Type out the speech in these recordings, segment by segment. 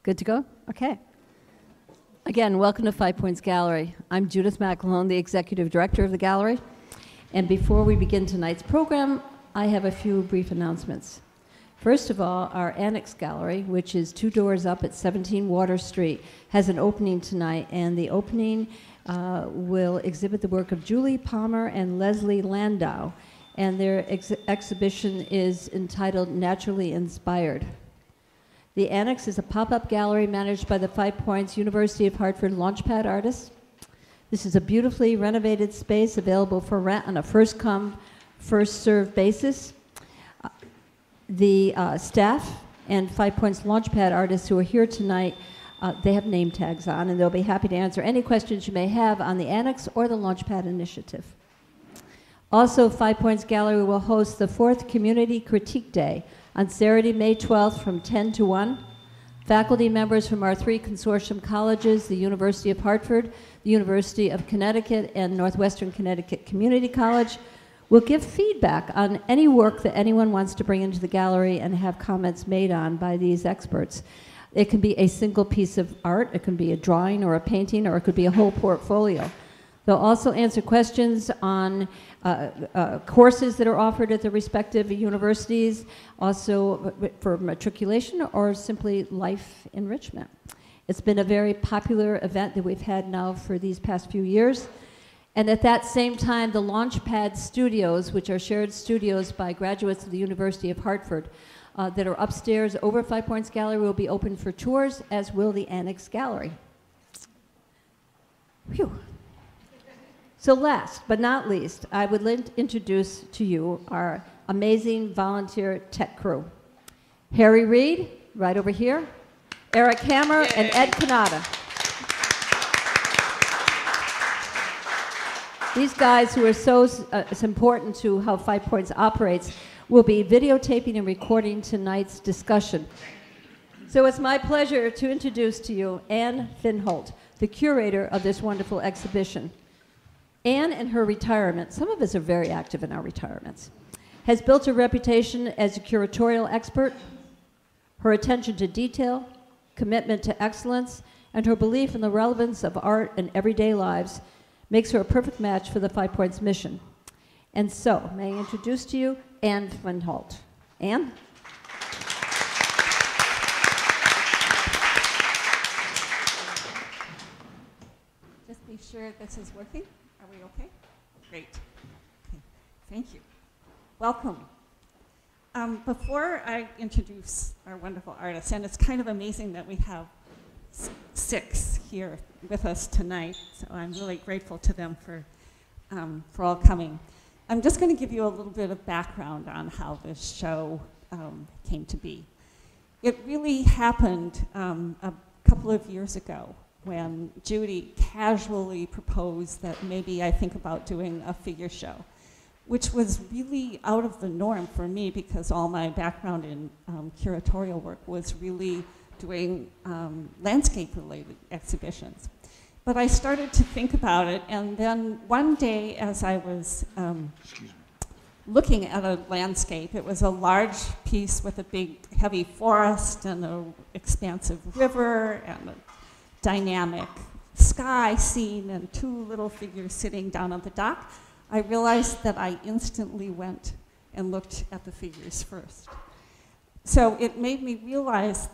Good to go? Okay. Again, welcome to Five Points Gallery. I'm Judith McElhone, the Executive Director of the Gallery. And before we begin tonight's program, I have a few brief announcements. First of all, our Annex Gallery, which is 2 doors up at 17 Water Street, has an opening tonight, and the opening will exhibit the work of Julie Palmer and Leslie Landau, and their exhibition is entitled Naturally Inspired. The Annex is a pop-up gallery managed by the Five Points University of Hartford Launchpad artists. This is a beautifully renovated space available for rent on a first-come, first-served basis. The staff and Five Points Launchpad artists who are here tonight, they have name tags on, and they'll be happy to answer any questions you may have on the Annex or the Launchpad initiative. Also, Five Points Gallery will host the 4th Community Critique Day on Saturday, May 12th from 10 to 1. Faculty members from our 3 consortium colleges, the University of Hartford, the University of Connecticut, and Northwestern Connecticut Community College, will give feedback on any work that anyone wants to bring into the gallery and have comments made on by these experts. It can be a single piece of art, it can be a drawing or a painting, or it could be a whole portfolio. They'll also answer questions on courses that are offered at the respective universities, also for matriculation or simply life enrichment. It's been a very popular event that we've had now for these past few years. And at that same time, the Launchpad Studios, which are shared studios by graduates of the University of Hartford, that are upstairs over Five Points Gallery, will be open for tours, as will the Annex Gallery. Phew. So last but not least, I would like to introduce to you our amazing volunteer tech crew. Harry Reed, right over here, Eric Hammer, yay, and Ed Canada. These guys who are so important to how Five Points operates will be videotaping and recording tonight's discussion. So it's my pleasure to introduce to you Anne Finholt, the curator of this wonderful exhibition. Anne, in her retirement, some of us are very active in our retirements, has built a reputation as a curatorial expert. Her attention to detail, commitment to excellence, and her belief in the relevance of art in everyday lives makes her a perfect match for the Five Points mission. And so, may I introduce to you Anne Finholt. Anne? Just be sure this is working. Are we okay? Great. Okay. Thank you. Welcome. Before I introduce our wonderful artists, and it's kind of amazing that we have 6 here with us tonight, so I'm really grateful to them for all coming. I'm just going to give you a little bit of background on how this show came to be. It really happened a couple of years ago when Judy casually proposed that maybe I think about doing a figure show, which was really out of the norm for me because all my background in curatorial work was really doing landscape-related exhibitions. But I started to think about it, and then one day as I was looking at a landscape, it was a large piece with a big, heavy forest and an expansive river and a dynamic sky scene and 2 little figures sitting down on the dock. I realized that I instantly went and looked at the figures first. So it made me realize,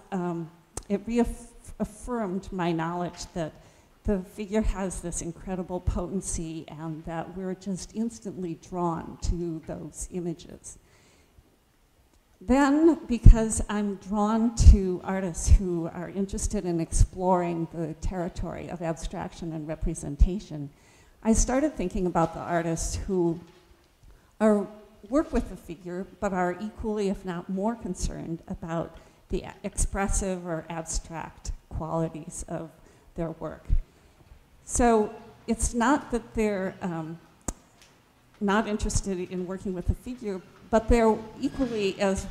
it reaffirmed my knowledge that the figure has this incredible potency and that we're just instantly drawn to those images. Then, because I'm drawn to artists who are interested in exploring the territory of abstraction and representation, I started thinking about the artists who work with the figure but are equally, if not more, concerned about the expressive or abstract qualities of their work. So it's not that they're not interested in working with the figure, but they're equally as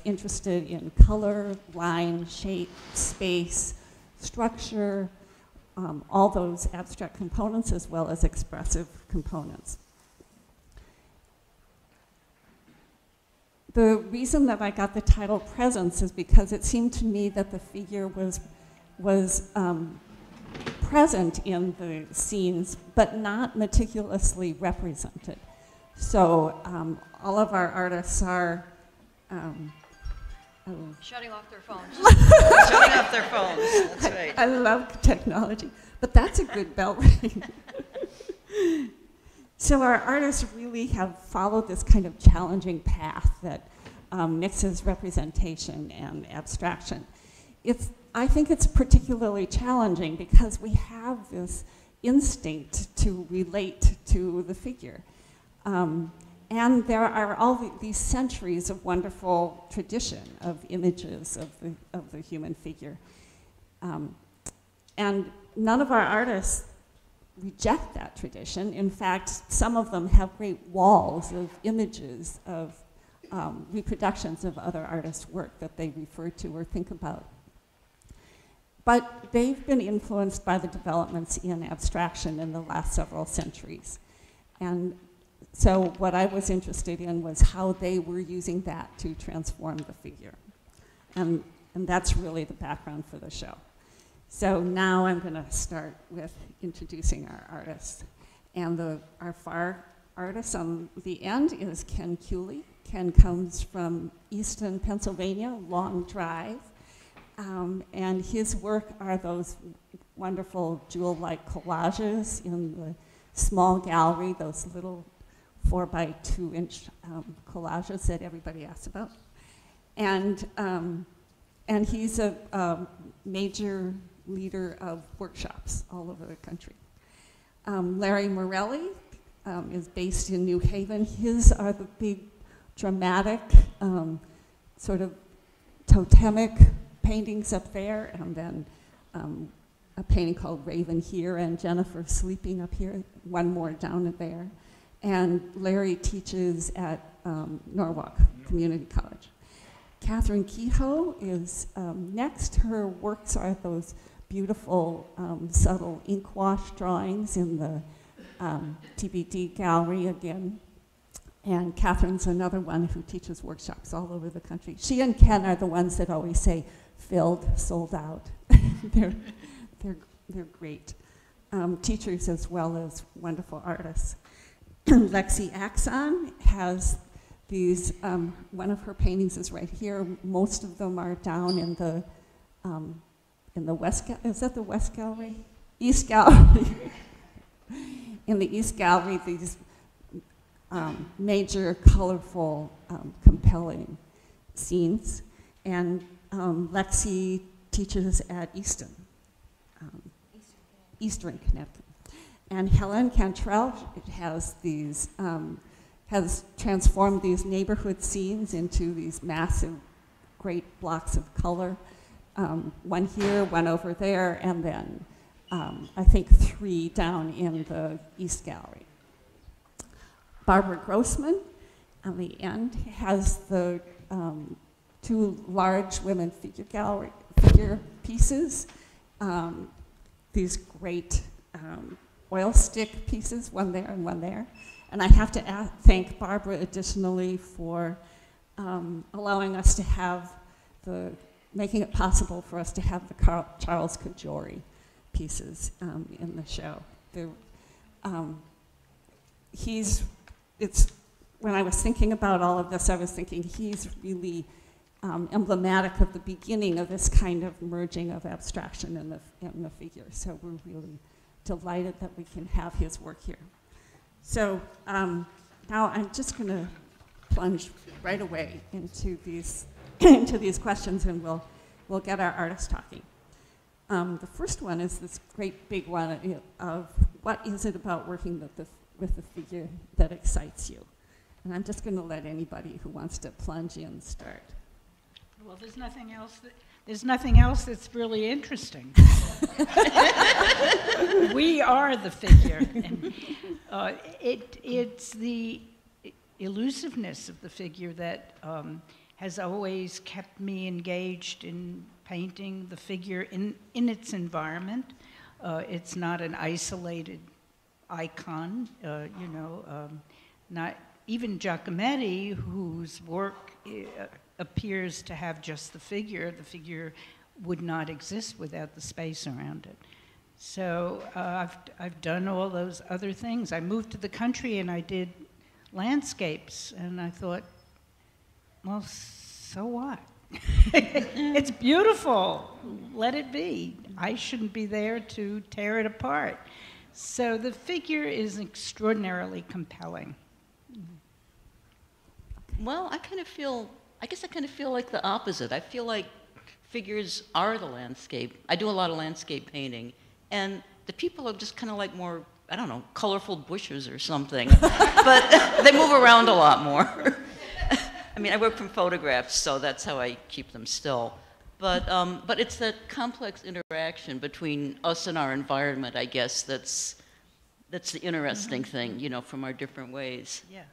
interested in color, line, shape, space, structure, all those abstract components as well as expressive components. the reason that I got the title Presence is because it seemed to me that the figure was present in the scenes, but not meticulously represented. So all of our artists are Shutting off their phones. Shutting off their phones, that's right. I love technology, but that's a good bell ring. So our artists really have followed this kind of challenging path that mixes representation and abstraction. I think it's particularly challenging because we have this instinct to relate to the figure. And there are all these centuries of wonderful tradition of images of the human figure. And none of our artists reject that tradition. In fact, some of them have great walls of images of reproductions of other artists' work that they refer to or think about. But they've been influenced by the developments in abstraction in the last several centuries. And so what I was interested in was how they were using that to transform the figure. And that's really the background for the show. So now I'm going to start with introducing our artists. And our far artist on the end is Ken Kewley. Ken comes from Easton, Pennsylvania, long drive. And his work are those wonderful jewel-like collages in the small gallery, those little 4-by-2-inch collages that everybody asks about. And he's a major leader of workshops all over the country. Larry Morelli is based in New Haven. His are the big, dramatic, sort of totemic paintings up there, and then a painting called Raven here, and Jennifer Sleeping up here, one more down there. And Larry teaches at Norwalk Community College. Catherine Kehoe is next. Her works are those beautiful, subtle ink wash drawings in the TBD gallery again. And Catherine's another one who teaches workshops all over the country. She and Ken are the ones that always say, filled, sold out. they're great teachers as well as wonderful artists. Lexi Axon has these, one of her paintings is right here. Most of them are down in the West, is that the West Gallery? East Gallery. In the East Gallery, these major, colorful, compelling scenes. And Lexi teaches at Easton, Eastern Connecticut. And Helen Cantrell has these, has transformed these neighborhood scenes into these massive, great blocks of color. One here, one over there, and then I think 3 down in the East Gallery. Barbara Grossman, on the end, has the 2 large women figure pieces. These great oil stick pieces, one there and one there. And I have to thank Barbara additionally for allowing us to have making it possible for us to have the Charles Cajori pieces in the show. When I was thinking about all of this, I was thinking he's really emblematic of the beginning of this kind of merging of abstraction in the figure. So we're really delighted that we can have his work here. So now I'm just going to plunge right away into these into these questions, and we'll get our artists talking. The first one is this great big one of what is it about working with the figure that excites you? And I'm just going to let anybody who wants to plunge in start. Well, there's nothing else that's really interesting. We are the figure, and it's the elusiveness of the figure that has always kept me engaged in painting the figure in its environment. It's not an isolated icon, even Giacometti, whose work appears to have just the figure would not exist without the space around it. So I've done all those other things. I moved to the country and I did landscapes, and I thought, well, so what? It's beautiful. Let it be. I shouldn't be there to tear it apart. So the figure is extraordinarily compelling. Well, I guess I kind of feel like the opposite. I feel like figures are the landscape. I do a lot of landscape painting, and the people are just kind of like more, I don't know, colorful bushes or something. But they move around a lot more. I mean, I work from photographs, so that's how I keep them still. But it's that complex interaction between us and our environment, I guess, that's the interesting thing, you know, from our different ways. Yeah.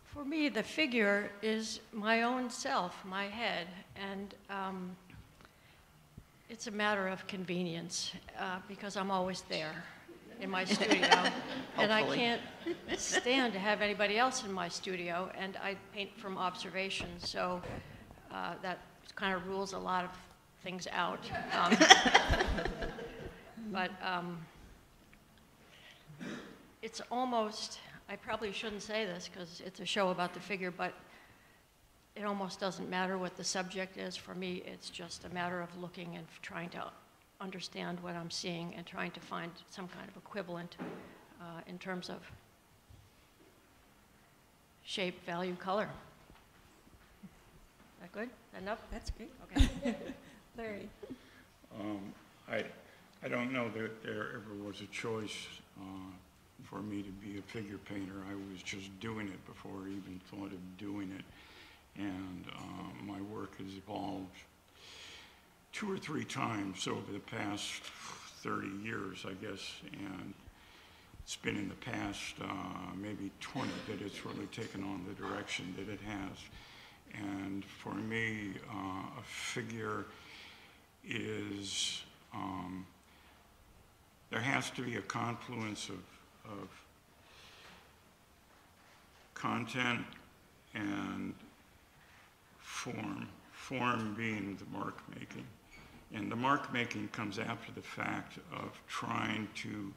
For me, the figure is my own self, my head, and it's a matter of convenience because I'm always there in my studio, and I can't stand to have anybody else in my studio, and I paint from observation, so that kind of rules a lot of things out. But it's almost, I probably shouldn't say this because it's a show about the figure, but it almost doesn't matter what the subject is. For me, it's just a matter of looking and trying to understand what I'm seeing and trying to find some kind of equivalent in terms of shape, value, color. Is that good? Enough? That's great. Okay. Larry. I don't know that there ever was a choice for me to be a figure painter. I was just doing it before I even thought of doing it. And my work has evolved 2 or 3 times over the past 30 years, I guess. And it's been in the past maybe 20 that it's really taken on the direction that it has. And for me, a figure is, there has to be a confluence of content and form being the mark making. And the mark making comes after the fact of trying to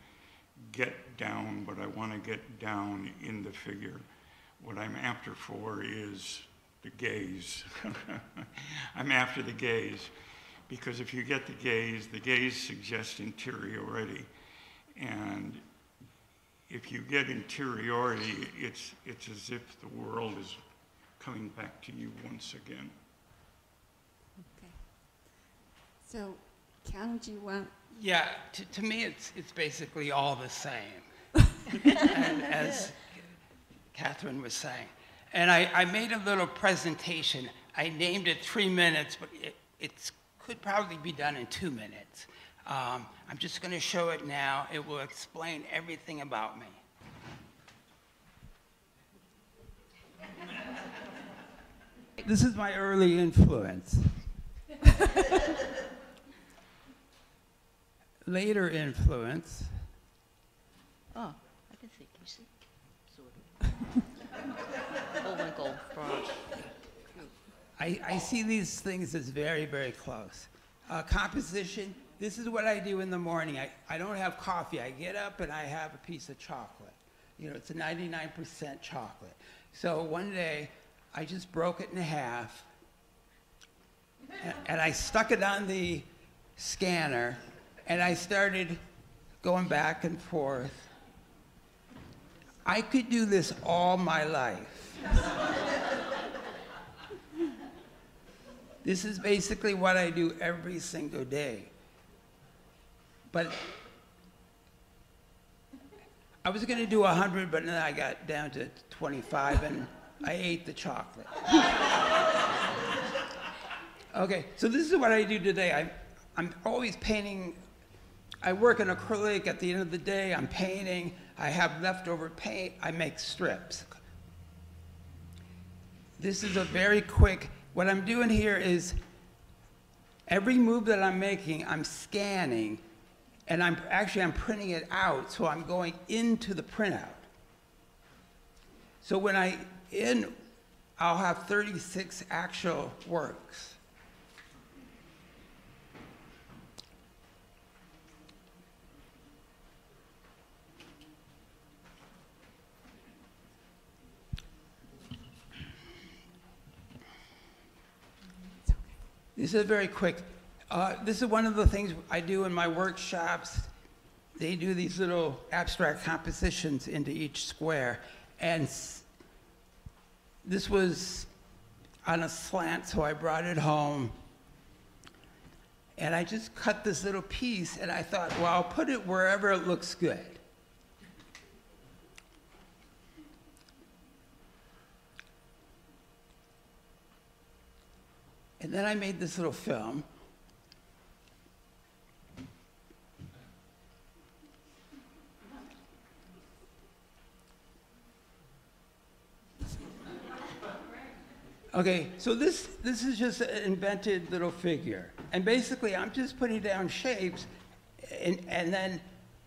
get down what I want to get down in the figure. What I'm after for is the gaze. I'm after the gaze, because if you get the gaze suggests interiority. And if you get interiority, it's as if the world is coming back to you once again. Okay. So, Ken, do you want? Yeah, to me, it's basically all the same, and as Catherine was saying. And I made a little presentation. I named it 3 minutes, but it could probably be done in 2 minutes. I'm just going to show it now. It will explain everything about me. This is my early influence. Later influence. Oh, I can see. Can you see? Sort of. Bullwinkle, bronze. I see these things as very, very close. Composition, this is what I do in the morning. I don't have coffee. I get up and I have a piece of chocolate. You know, it's a 99% chocolate. So one day, I just broke it in half, and I stuck it on the scanner, and I started going back and forth. I could do this all my life. This is basically what I do every single day. But I was going to do 100, but then I got down to 25, and I ate the chocolate. Okay, so this is what I do today. I'm always painting. I work in acrylic. At the end of the day, I'm painting. I have leftover paint. I make strips. This is a very quick, what I'm doing here is every move that I'm making, I'm scanning, and I'm printing it out, so I'm going into the printout. So when I'll have 36 actual works. This is very quick. This is one of the things I do in my workshops. They do these little abstract compositions into each square. And this was on a slant, so I brought it home. And I just cut this little piece, and I thought, well, I'll put it wherever it looks good. And then I made this little film. Okay, so this is just an invented little figure. And basically, I'm just putting down shapes, and then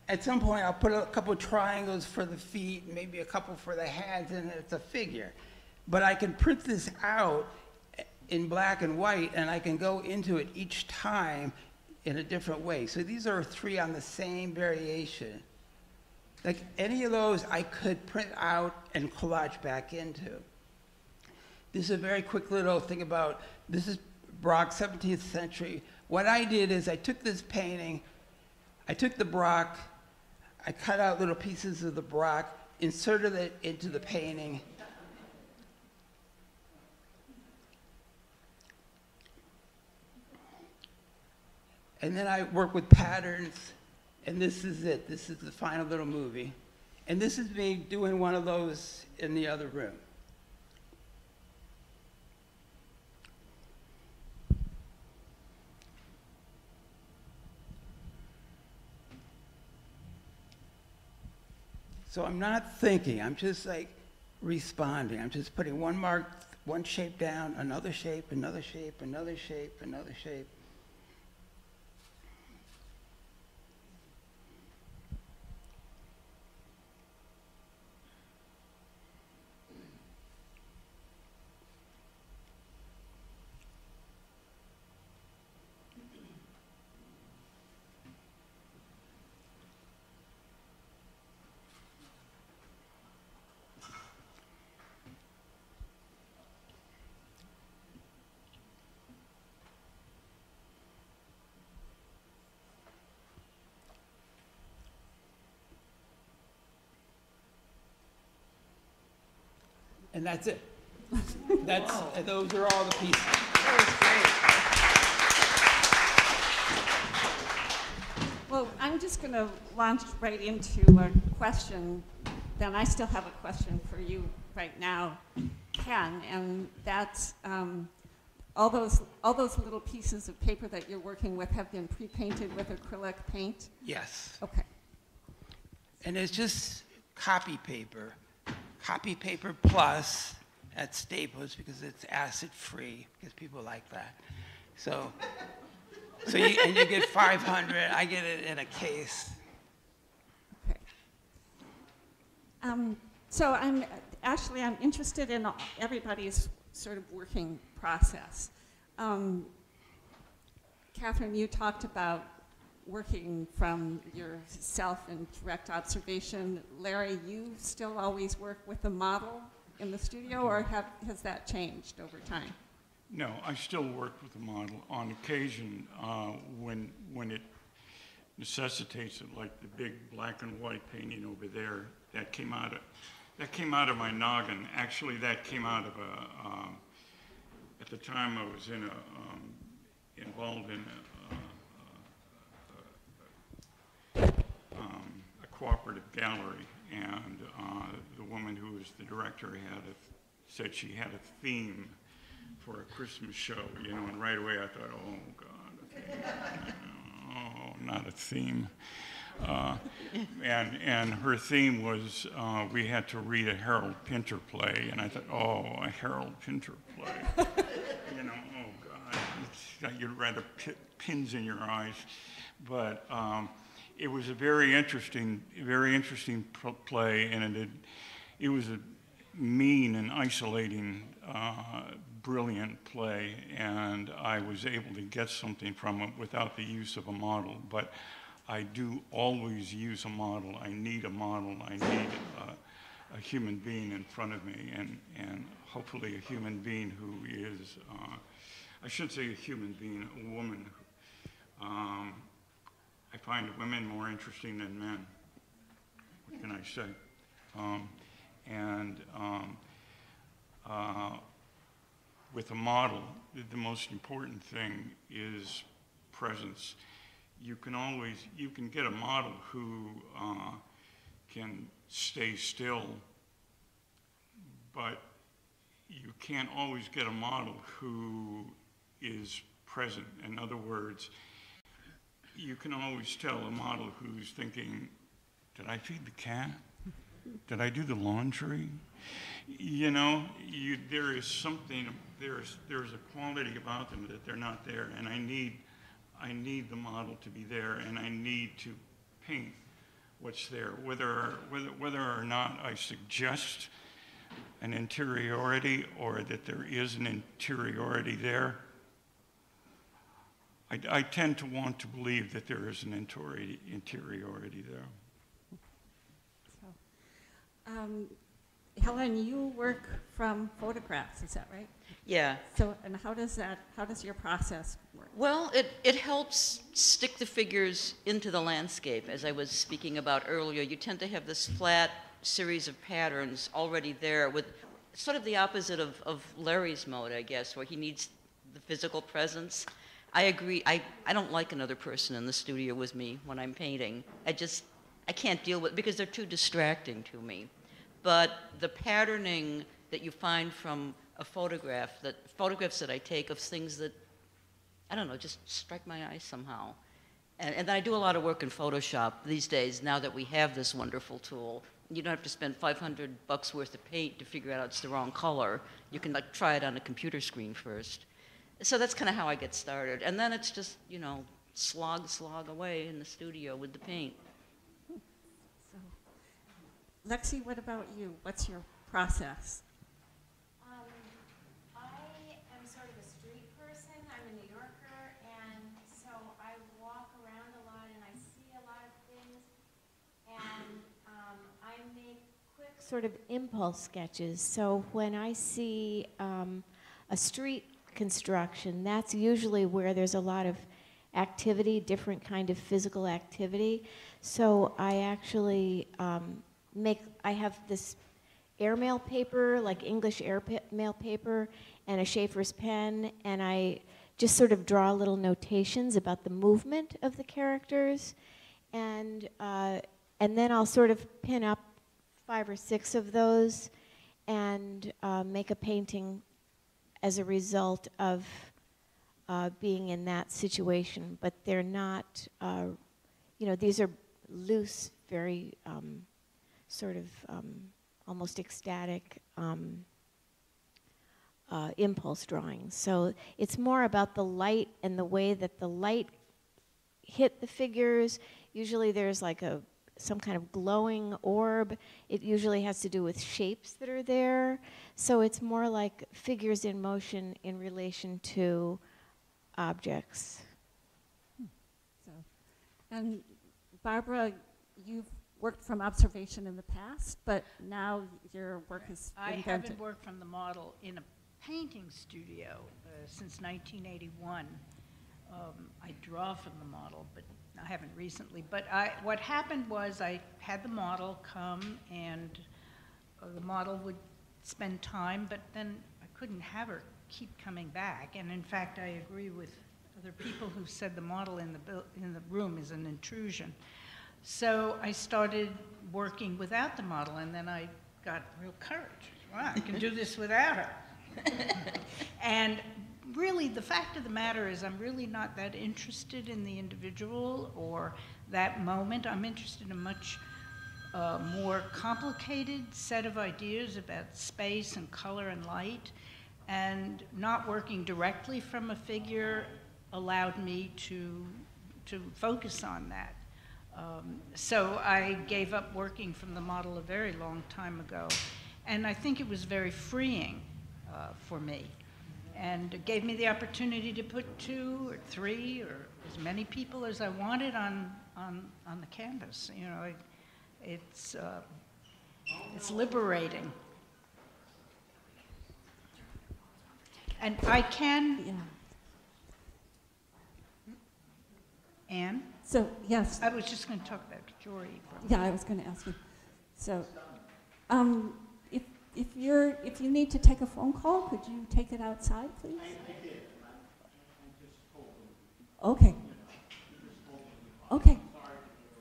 at some point, I'll put a couple triangles for the feet, maybe a couple for the hands, and it's a figure. But I can print this out in black and white, and I can go into it each time in a different way. So these are 3 on the same variation. Like any of those I could print out and collage back into. This is a very quick little thing about, this is Brock, 17th century. What I did is I took this painting, I took the Brock, I cut out little pieces of the Brock, inserted it into the painting. And then I work with patterns, and this is it. This is the final little movie. And this is me doing one of those in the other room. So I'm not thinking, I'm just like responding. I'm just putting one mark, one shape down, another shape, another shape, another shape, another shape. And that's it. And those are all the pieces. That was great. Well, I'm just going to launch right into a question. Then I still have a question for you right now, Ken, and that's all those little pieces of paper that you're working with have been pre-painted with acrylic paint? Yes. Okay. And it's just copy paper plus at Staples because it's acid-free, because people like that. So you get 500. I get it in a case. Okay. So I'm interested in everybody's sort of working process. Catherine, you talked about working from yourself and direct observation. Larry, you still always work with the model in the studio, or has that changed over time? No, I still work with the model on occasion when it necessitates it, like the big black and white painting over there. That came out of my noggin. Actually, that came out of at the time I was involved in a cooperative gallery, and the woman who was the director said she had a theme for a Christmas show, and right away I thought, oh God, a theme. Oh, not a theme. And her theme was we had to read a Harold Pinter play, and I thought, oh, a Harold Pinter play. Oh God, you'd rather pins in your eyes. But it was a very interesting play, and it was mean and isolating, brilliant play, and I was able to get something from it without the use of a model. But I do always use a model. I need a model. I need a human being in front of me, and hopefully a human being who is, I shouldn't say a human being, a woman. I find women more interesting than men. What can I say? With a model, the most important thing is presence. You can get a model who can stay still, but you can't always get a model who is present. In other words, you can always tell a model who's thinking, did I feed the cat? Did I do the laundry? You know, there is something, there's a quality about them that they're not there, and I need the model to be there, and I need to paint what's there. Whether or not I suggest an interiority or that there is an interiority there, I tend to want to believe that there is an interiority there. So, Helen, you work from photographs, is that right? Yeah. So, and how does your process work? Well, it helps stick the figures into the landscape. As I was speaking about earlier, you tend to have this flat series of patterns already there with sort of the opposite of Larry's mode, I guess, where he needs the physical presence. I agree. I don't like another person in the studio with me when I'm painting. I can't deal with it because they're too distracting to me. But the patterning that you find from a photographs that I take of things that, I don't know, just strike my eye somehow. And then I do a lot of work in Photoshop these days, now that we have this wonderful tool. You don't have to spend $500 worth of paint to figure out it's the wrong color. You can like try it on a computer screen first. So that's kind of how I get started. And then it's just, you know, slog away in the studio with the paint. So, Lexi, what about you? What's your process? I am sort of a street person. I'm a New Yorker, and so I walk around a lot and I see a lot of things, and I make quick sort of impulse sketches. So when I see a street construction, that's usually where there's a lot of activity, different kind of physical activity. So I actually I have this airmail paper, like English airmail paper, and a Schaefer's pen, and I just sort of draw little notations about the movement of the characters, and then I'll sort of pin up 5 or 6 of those and make a painting as a result of being in that situation. But they're not, you know, these are loose, very sort of almost ecstatic impulse drawings. So it's more about the light and the way that the light hit the figures. Usually there's like some kind of glowing orb. It usually has to do with shapes that are there. So it's more like figures in motion in relation to objects. So, and Barbara, you've worked from observation in the past, but now your work is invented. I haven't worked from the model in a painting studio since 1981. I draw from the model, but I haven't recently. But what happened was I had the model come, and the model would spend time, but then I couldn't have her keep coming back. And in fact, I agree with other people who said the model in the room is an intrusion. So I started working without the model, and then I got real courage. Wow, I can do this without her. And really, the fact of the matter is I'm really not that interested in the individual or that moment. I'm interested in a much more complicated set of ideas about space and color and light. And not working directly from a figure allowed me to focus on that. So I gave up working from the model a very long time ago. And I think it was very freeing for me. And it gave me the opportunity to put 2 or 3 or as many people as I wanted on the canvas. You know, it's liberating. And I can, Yeah. Anne? So, yes. I was just going to talk about Jory. Yeah, I was going to ask you. So, if you need to take a phone call, could you take it outside, please? I did. I just told them. Okay. Okay.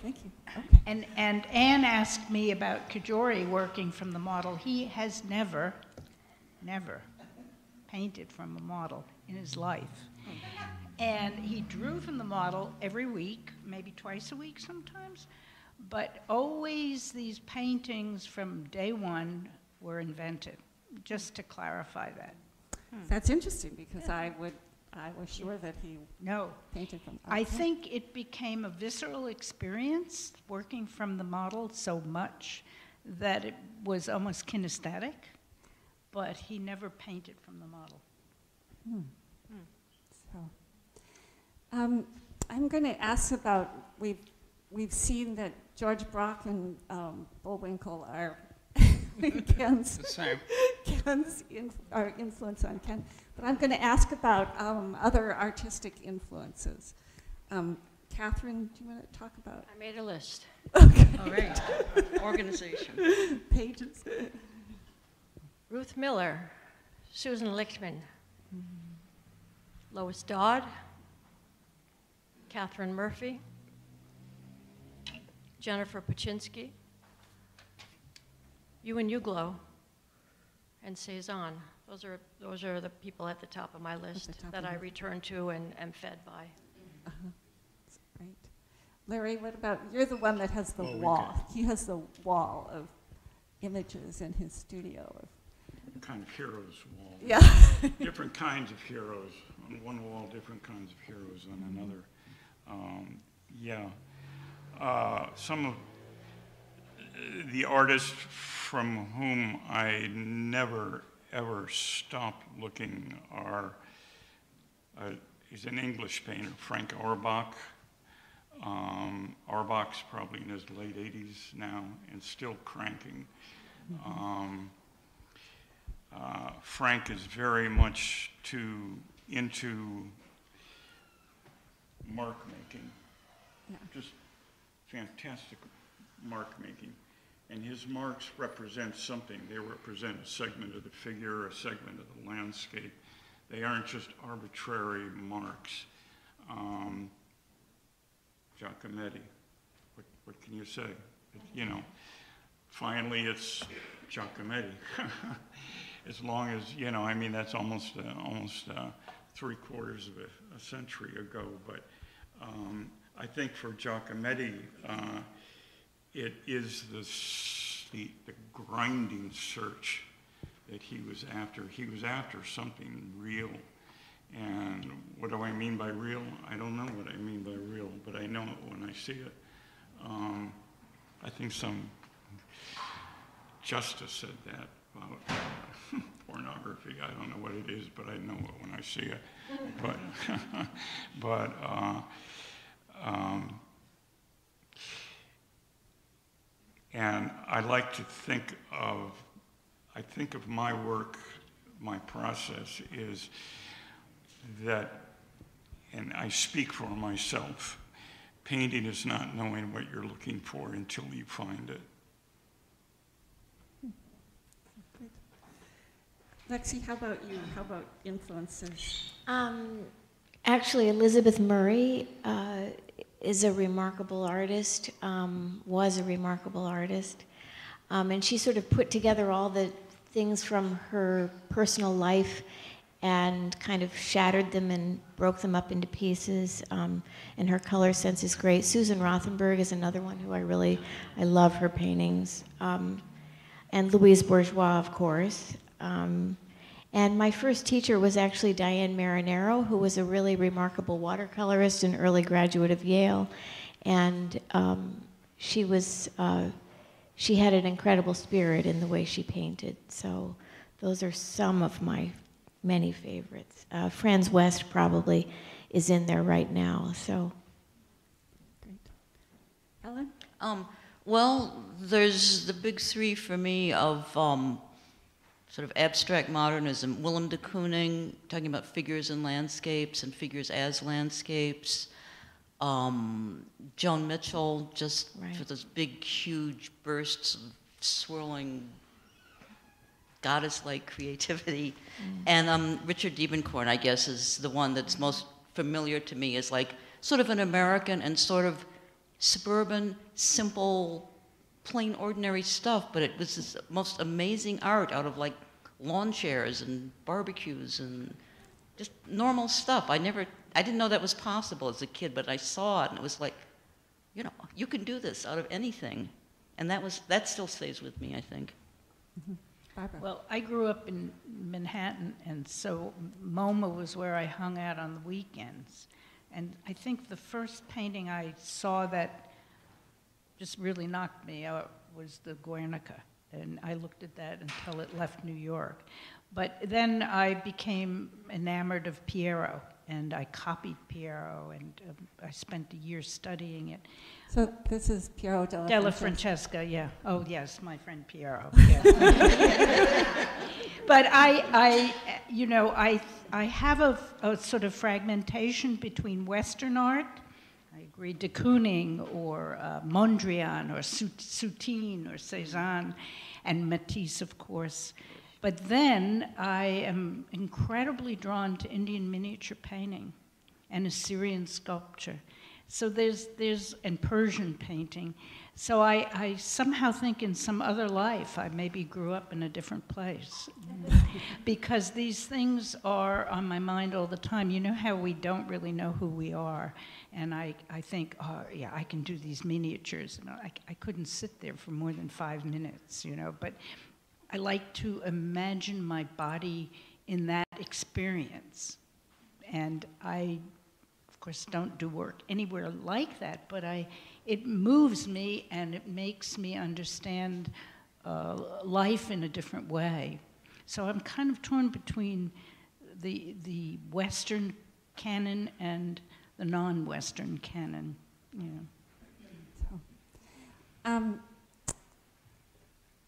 Thank you. Okay. And Anne asked me about Kajori working from the model. He has never painted from a model in his life. And he drew from the model every week, maybe twice a week sometimes, but always these paintings from day one were invented, just to clarify that. That's interesting because I was sure that he No. painted from. I think it became a visceral experience working from the model so much that it was almost kinesthetic, but he never painted from the model. So, I'm going to ask about, we've seen that George Brock and Bullwinkle are Ken's, The same. our influence on Ken. But I'm going to ask about other artistic influences. Catherine, do you want to talk about I made a list. All right. Organization. pages? Ruth Miller, Susan Lichtman, Lois Dodd, Catherine Murphy, Jennifer Paczynski, Ewan Uglow, and Cezanne. Those are the people at the top of my list top that of I your- return to and am fed by. That's great. Larry, what about, you're the one that has the Oh, we wall. He has the wall of images in his studio. Kind of heroes wall. Yeah. Different kinds of heroes on one wall, different kinds of heroes on another. Some of the artists from whom I never ever stopped looking are, he's an English painter, Frank Auerbach. Auerbach's probably in his late 80s now and still cranking. Frank is very much into mark making, just fantastic mark making. And his marks represent something. They represent a segment of the figure, a segment of the landscape. They aren't just arbitrary marks. Giacometti, what can you say? You know, finally it's Giacometti. As long as, you know, I mean, that's almost 3/4 of a century ago, but I think for Giacometti, it is the grinding search that he was after. He was after something real. And what do I mean by real? I don't know what I mean by real, but I know it when I see it. I think some justice said that about pornography. I don't know what it is, but I know it when I see it. But, and I like to think of my work, my process is that, and I speak for myself, painting is not knowing what you're looking for until you find it. Lexi, how about you? How about influences? Actually, Elizabeth Murray is a remarkable artist, was a remarkable artist. And she sort of put together all the things from her personal life and kind of shattered them and broke them up into pieces. And her color sense is great. Susan Rothenberg is another one who I love her paintings. And Louise Bourgeois, of course. And my first teacher was actually Diane Marinero, who was a really remarkable watercolorist, an early graduate of Yale. And she was she had an incredible spirit in the way she painted. So those are some of my many favorites. Franz West probably is in there right now. So. Great. Helen? Well, there's the big three for me of sort of abstract modernism. Willem de Kooning, talking about figures in landscapes and figures as landscapes. Joan Mitchell, just for those big, huge bursts of swirling goddess-like creativity. And Richard Diebenkorn, I guess, is the one that's most familiar to me as like sort of an American and sort of suburban, simple, plain, ordinary stuff, but it was this most amazing art out of like lawn chairs and barbecues and just normal stuff. I didn't know that was possible as a kid, but I saw it and it was like, you know, you can do this out of anything. And that still stays with me, I think. Mm-hmm. Barbara? Well, I grew up in Manhattan, and so MoMA was where I hung out on the weekends. And I think the first painting I saw that just really knocked me out was the Guernica. And I looked at that until it left New York. But then I became enamored of Piero, and I copied Piero, and I spent a year studying it. So this is Piero della Francesca, yeah. Oh, yes, my friend Piero. Yeah. But I have a sort of fragmentation between Western art. I agree, de Kooning or Mondrian or Soutine or Cézanne, and Matisse, of course. But then I am incredibly drawn to Indian miniature painting and Assyrian sculpture. So and Persian painting. So I somehow think in some other life I maybe grew up in a different place. Because these things are on my mind all the time. You know how we don't really know who we are. And I think, oh, yeah, I can do these miniatures. And I couldn't sit there for more than 5 minutes, you know. But I like to imagine my body in that experience. And I, of course, don't do work anywhere like that, but it moves me and it makes me understand life in a different way. So I'm kind of torn between the Western canon and the non-Western canon, you know. So,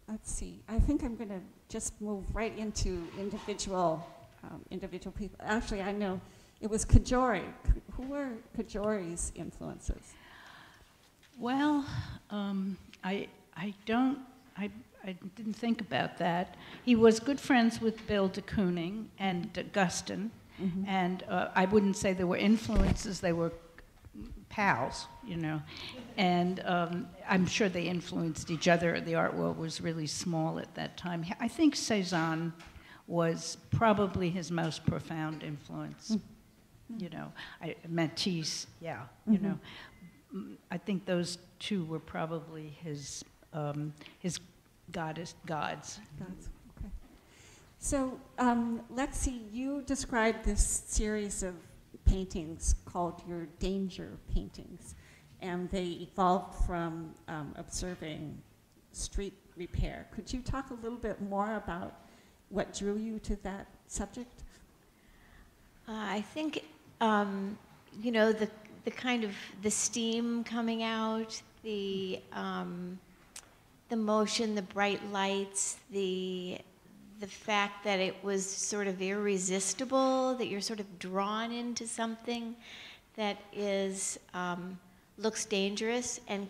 let's see. I think I'm going to just move right into individual people. Actually, I know it was Kajori. Who were Kajori's influences? Well, I didn't think about that. He was good friends with Bill de Kooning and Guston, and I wouldn't say they were influences. They were pals, you know, and I'm sure they influenced each other. The art world was really small at that time. I think Cézanne was probably his most profound influence. You know, Matisse, yeah, you know. I think those two were probably his gods. Okay. So, Lexi, you described this series of paintings called your danger paintings, and they evolved from observing street repair. Could you talk a little bit more about what drew you to that subject? I think, you know, the kind of the steam coming out, the motion, the bright lights, the fact that it was sort of irresistible, that you're sort of drawn into something that is looks dangerous. And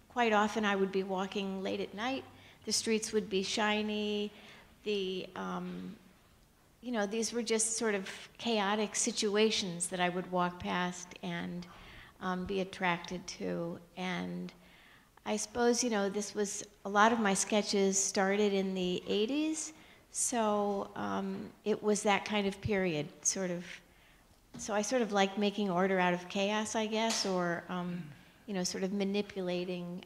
quite often I would be walking late at night. The streets would be shiny. You know, these were just sort of chaotic situations that I would walk past and be attracted to. And I suppose, you know, this was, a lot of my sketches started in the 80s, so it was that kind of period, sort of. So I sort of like making order out of chaos, I guess, or, you know, sort of manipulating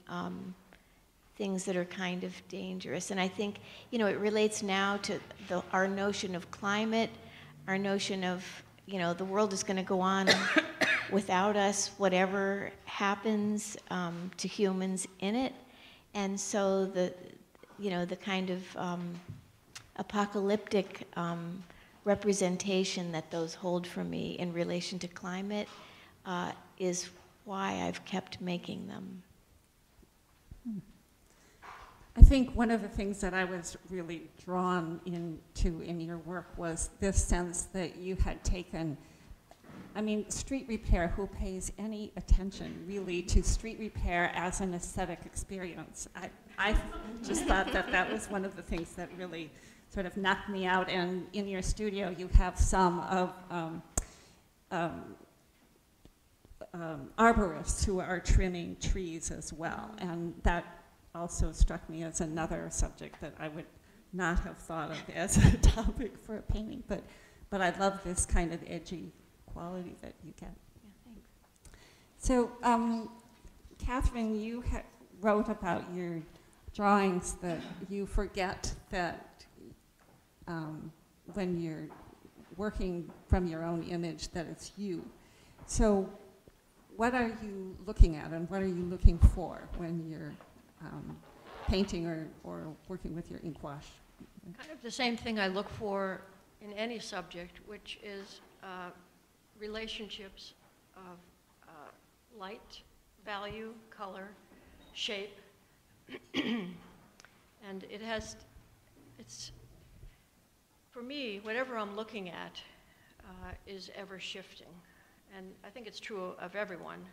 things that are kind of dangerous. And I think, you know, it relates now to our notion of climate, our notion of, you know, the world is going to go on without us, whatever happens to humans in it. And so the kind of apocalyptic representation that those hold for me in relation to climate is why I've kept making them. I think one of the things that I was really drawn into in your work was this sense that you had taken, I mean, street repair, who pays any attention really to street repair as an aesthetic experience? I just thought that that was one of the things that really sort of knocked me out. And in your studio, you have some of arborists who are trimming trees as well. And that also struck me as another subject that I would not have thought of as a topic for a painting. But I love this kind of edgy quality that you get. Yeah, thanks. So, Catherine, you wrote about your drawings that you forget that when you're working from your own image that it's you. So what are you looking at and what are you looking for when you're painting or working with your ink wash? Kind of the same thing I look for in any subject, which is relationships of light, value, color, shape, and it's, for me, whatever I'm looking at is ever shifting. And I think it's true of everyone,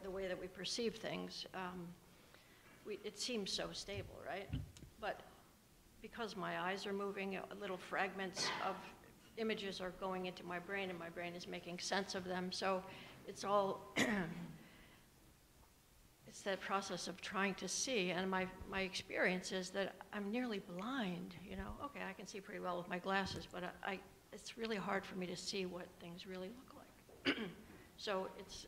the way that we perceive things. It seems so stable, right? But because my eyes are moving, little fragments of images are going into my brain, and my brain is making sense of them. So it's all, it's that process of trying to see. And my experience is that I'm nearly blind, you know? Okay, I can see pretty well with my glasses, but it's really hard for me to see what things really look like. So it's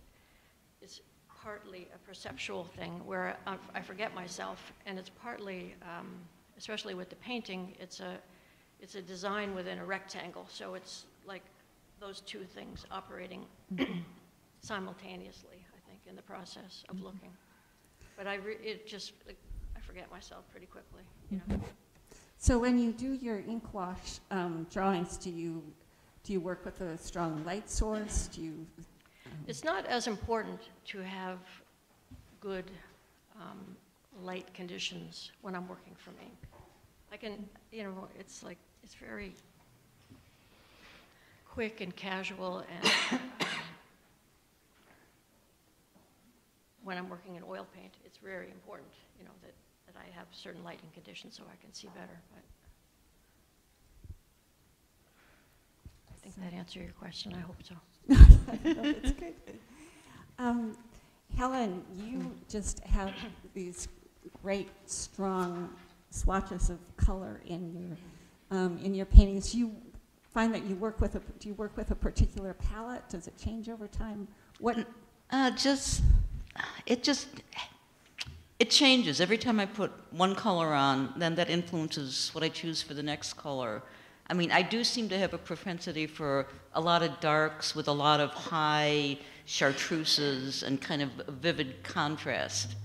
partly a perceptual thing where I forget myself, and it's partly, especially with the painting, it's a design within a rectangle, so it's like those two things operating simultaneously, I think, in the process of looking. But I forget myself pretty quickly, you know. So when you do your ink wash drawings, do you work with a strong light source? Do you? It's not as important to have good light conditions when I'm working from ink. I can, you know, it's very quick and casual, and when I'm working in oil paint, it's very important, you know, that I have certain lighting conditions so I can see better. But I think that answered your question. I hope so. That's good. Helen, you just have these great, strong swatches of color in your paintings. Do you find that you work with a particular palette? Does it change over time? What? It changes every time I put one color on. Then that influences what I choose for the next color. I mean, I do seem to have a propensity for a lot of darks with a lot of high chartreuses and kind of vivid contrast.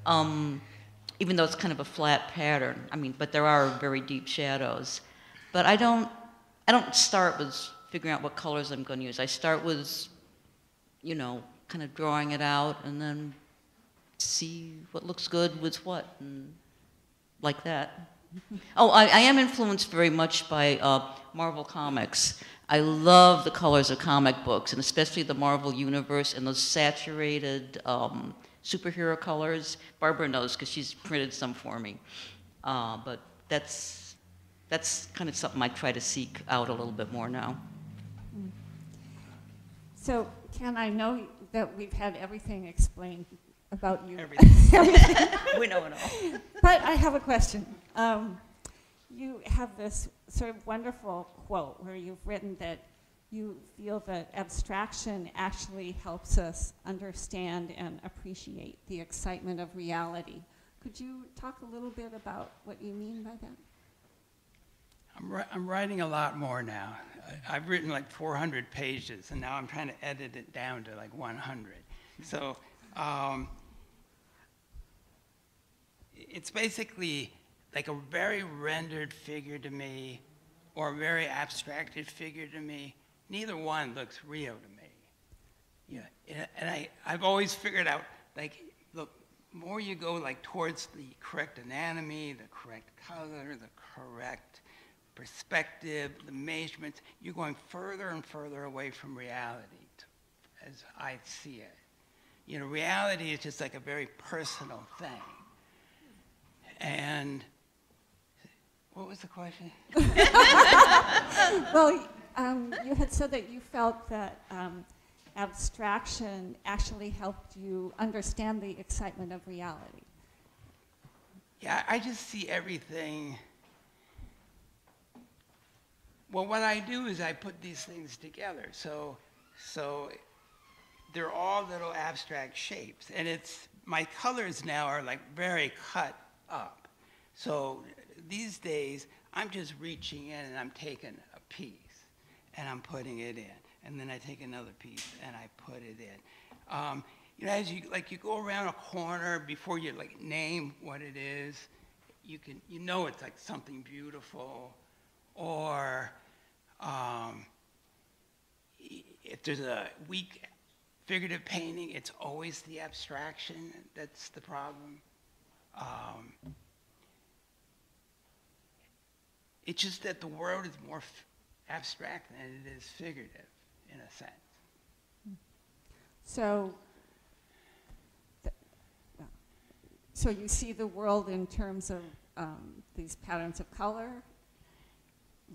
Even though it's kind of a flat pattern. I mean, but there are very deep shadows. But I don't start with figuring out what colors I'm going to use. I start with, you know, kind of drawing it out and then see what looks good with what, and like that. Oh, I am influenced very much by Marvel Comics. I love the colors of comic books, and especially the Marvel Universe and those saturated superhero colors. Barbara knows because she's printed some for me. But that's kind of something I try to seek out a little bit more now. So, Ken, I know that we've had everything explained about you. Everything. We know it all. But I have a question. You have this sort of wonderful quote where you've written that you feel that abstraction actually helps us understand and appreciate the excitement of reality. Could you talk a little bit about what you mean by that? I'm writing a lot more now. I've written like 400 pages, and now I'm trying to edit it down to like 100. So it's basically like a very rendered figure to me or a very abstracted figure to me. Neither one looks real to me. Yeah, and I've always figured out, like, look, more you go like towards the correct anatomy, the correct color, the correct perspective, the measurements, you're going further and further away from reality, as I see it. You know, reality is just like a very personal thing. And what was the question? Well, you had said that you felt that abstraction actually helped you understand the excitement of reality. Yeah, I just see everything. Well, what I do is I put these things together. So they're all little abstract shapes. And my colors now are like very cut up. So these days, I'm just reaching in and I'm taking a piece and I'm putting it in. And then I take another piece and I put it in. You know, as you go around a corner before you like name what it is, you know it's like something beautiful, or if there's a weak figurative painting, it's always the abstraction that's the problem. It's just that the world is more abstract than it is figurative, in a sense. So you see the world in terms of these patterns of color,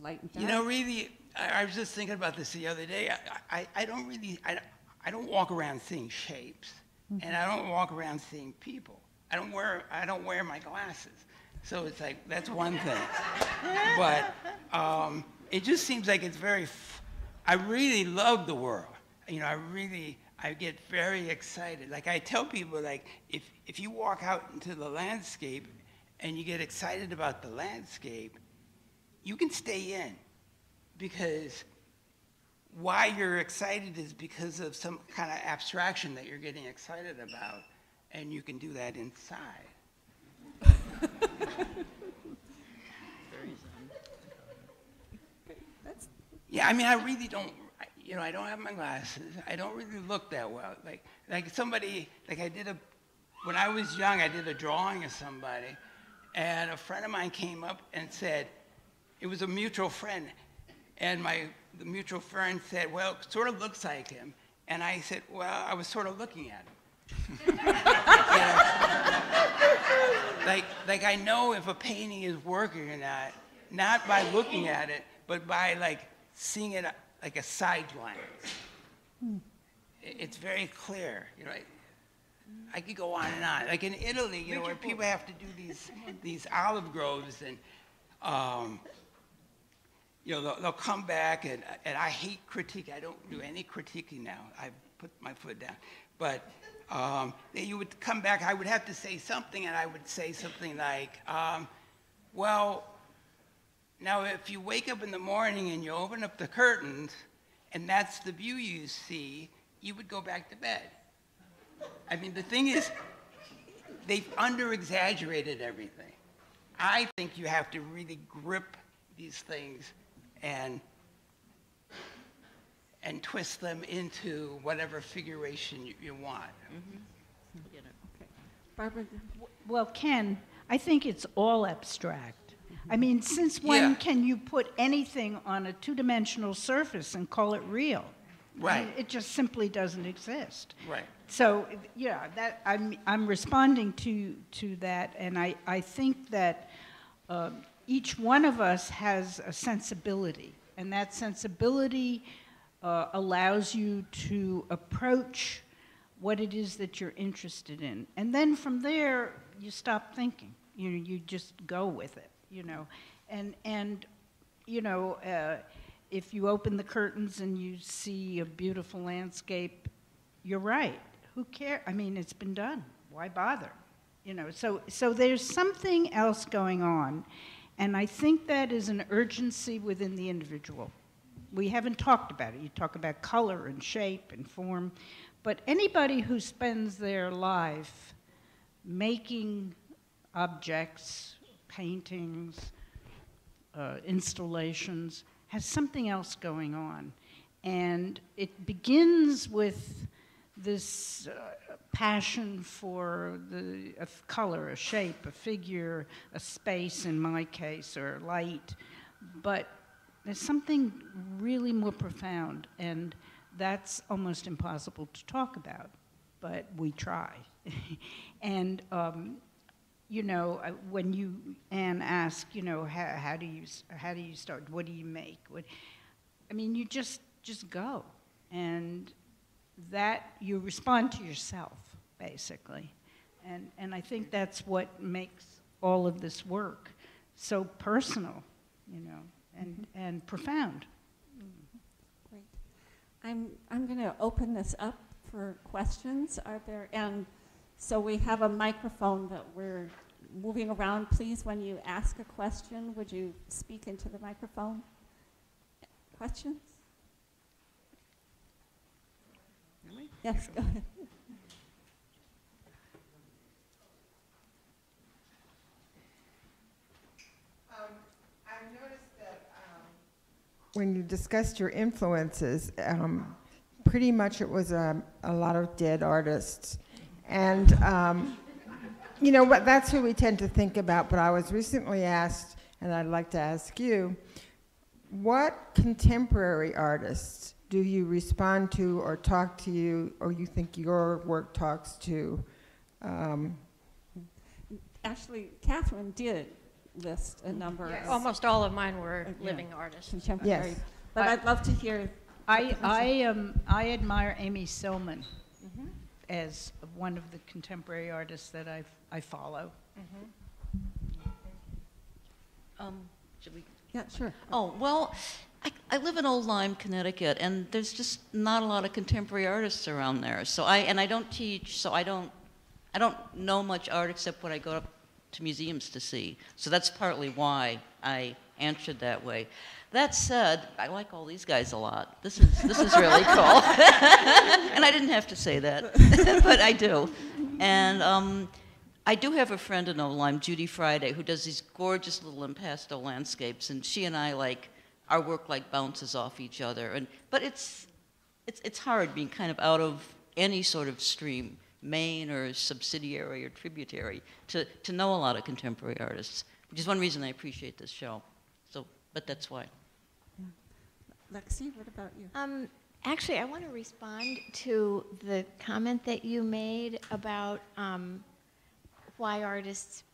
light and dark? You know, really, I was just thinking about this the other day. I don't walk around seeing shapes, and I don't walk around seeing people. I don't wear my glasses. So it's like, that's one thing. But it just seems like it's I really love the world. You know, I get very excited. Like I tell people, like, if you walk out into the landscape and you get excited about the landscape, you can stay in, because why you're excited is because of some kind of abstraction that you're getting excited about, and you can do that inside. Yeah, I mean, I really don't, you know, I don't have my glasses. I don't really look that well. Like somebody, like when I was young, I did a drawing of somebody, and a friend of mine came up and said, it was a mutual friend, and the mutual friend said, well, it sort of looks like him. And I said, well, I was sort of looking at him. Like I know if a painting is working or not by looking at it, but by like seeing it like a side glance. It's very clear, you know. I could go on and on. Like in Italy, you know, where people have to do these olive groves, and you know, they'll come back, and I hate critique. I don't do any critiquing now. I put my foot down. But you would come back, I would have to say something, and I would say something like, well, now if you wake up in the morning and you open up the curtains, and that's the view you see, you would go back to bed. I mean, the thing is, they've under-exaggerated everything. I think you have to really grip these things and twist them into whatever figuration you want. Mm-hmm. You know. Okay. Barbara? Well, Ken, I think it's all abstract. I mean, since when can you put anything on a two-dimensional surface and call it real? Right. I mean, it just simply doesn't exist. Right. So, yeah, that I'm responding to that, and I think that each one of us has a sensibility, and that sensibility allows you to approach what it is that you're interested in. And then from there, you stop thinking. You just go with it, you know. And you know, if you open the curtains and you see a beautiful landscape, you're right. Who cares? I mean, it's been done. Why bother? You know, so there's something else going on. And I think that is an urgency within the individual. We haven't talked about it. You talk about color and shape and form. But anybody who spends their life making objects, paintings, installations, has something else going on. And it begins with this passion for a color, a shape, a figure, a space in my case, or light. But there's something really more profound, and that's almost impossible to talk about, but we try. And you know, when Anne asked, you know, how do you start? What do you make? I mean, you just go, and that you respond to yourself, basically, and I think that's what makes all of this work so personal, you know, and profound. Great. I'm going to open this up for questions. Are there, and so we have a microphone that we're moving around. Please, when you ask a question, would you speak into the microphone? Questions? Really? Yes, go ahead. I've noticed that when you discussed your influences, pretty much it was a lot of dead artists. And, you know, that's who we tend to think about. But I was recently asked, and I'd like to ask you, what contemporary artists do you respond to or talk to you, or you think your work talks to? Actually, Catherine did list a number Yes. of Almost all of mine were living artists. contemporary. Yes. But I'd love to hear. I admire Amy Sillman as one of the contemporary artists that I follow. Should we? Yeah, sure. Oh, well, I live in Old Lyme, Connecticut, and there's just not a lot of contemporary artists around there. So I don't teach, so I don't know much art except what I go up to museums to see. So that's partly why I answered that way. That said, I like all these guys a lot. This is really cool. And I didn't have to say that, but I do. And I do have a friend in Old Lyme, Judy Friday, who does these gorgeous little impasto landscapes, and she and I our work bounces off each other. But it's hard being kind of out of any sort of stream, main or subsidiary or tributary, to know a lot of contemporary artists, which is one reason I appreciate this show. So, but that's why. Yeah. Lexi, what about you? Actually, I want to respond to the comment that you made about why artists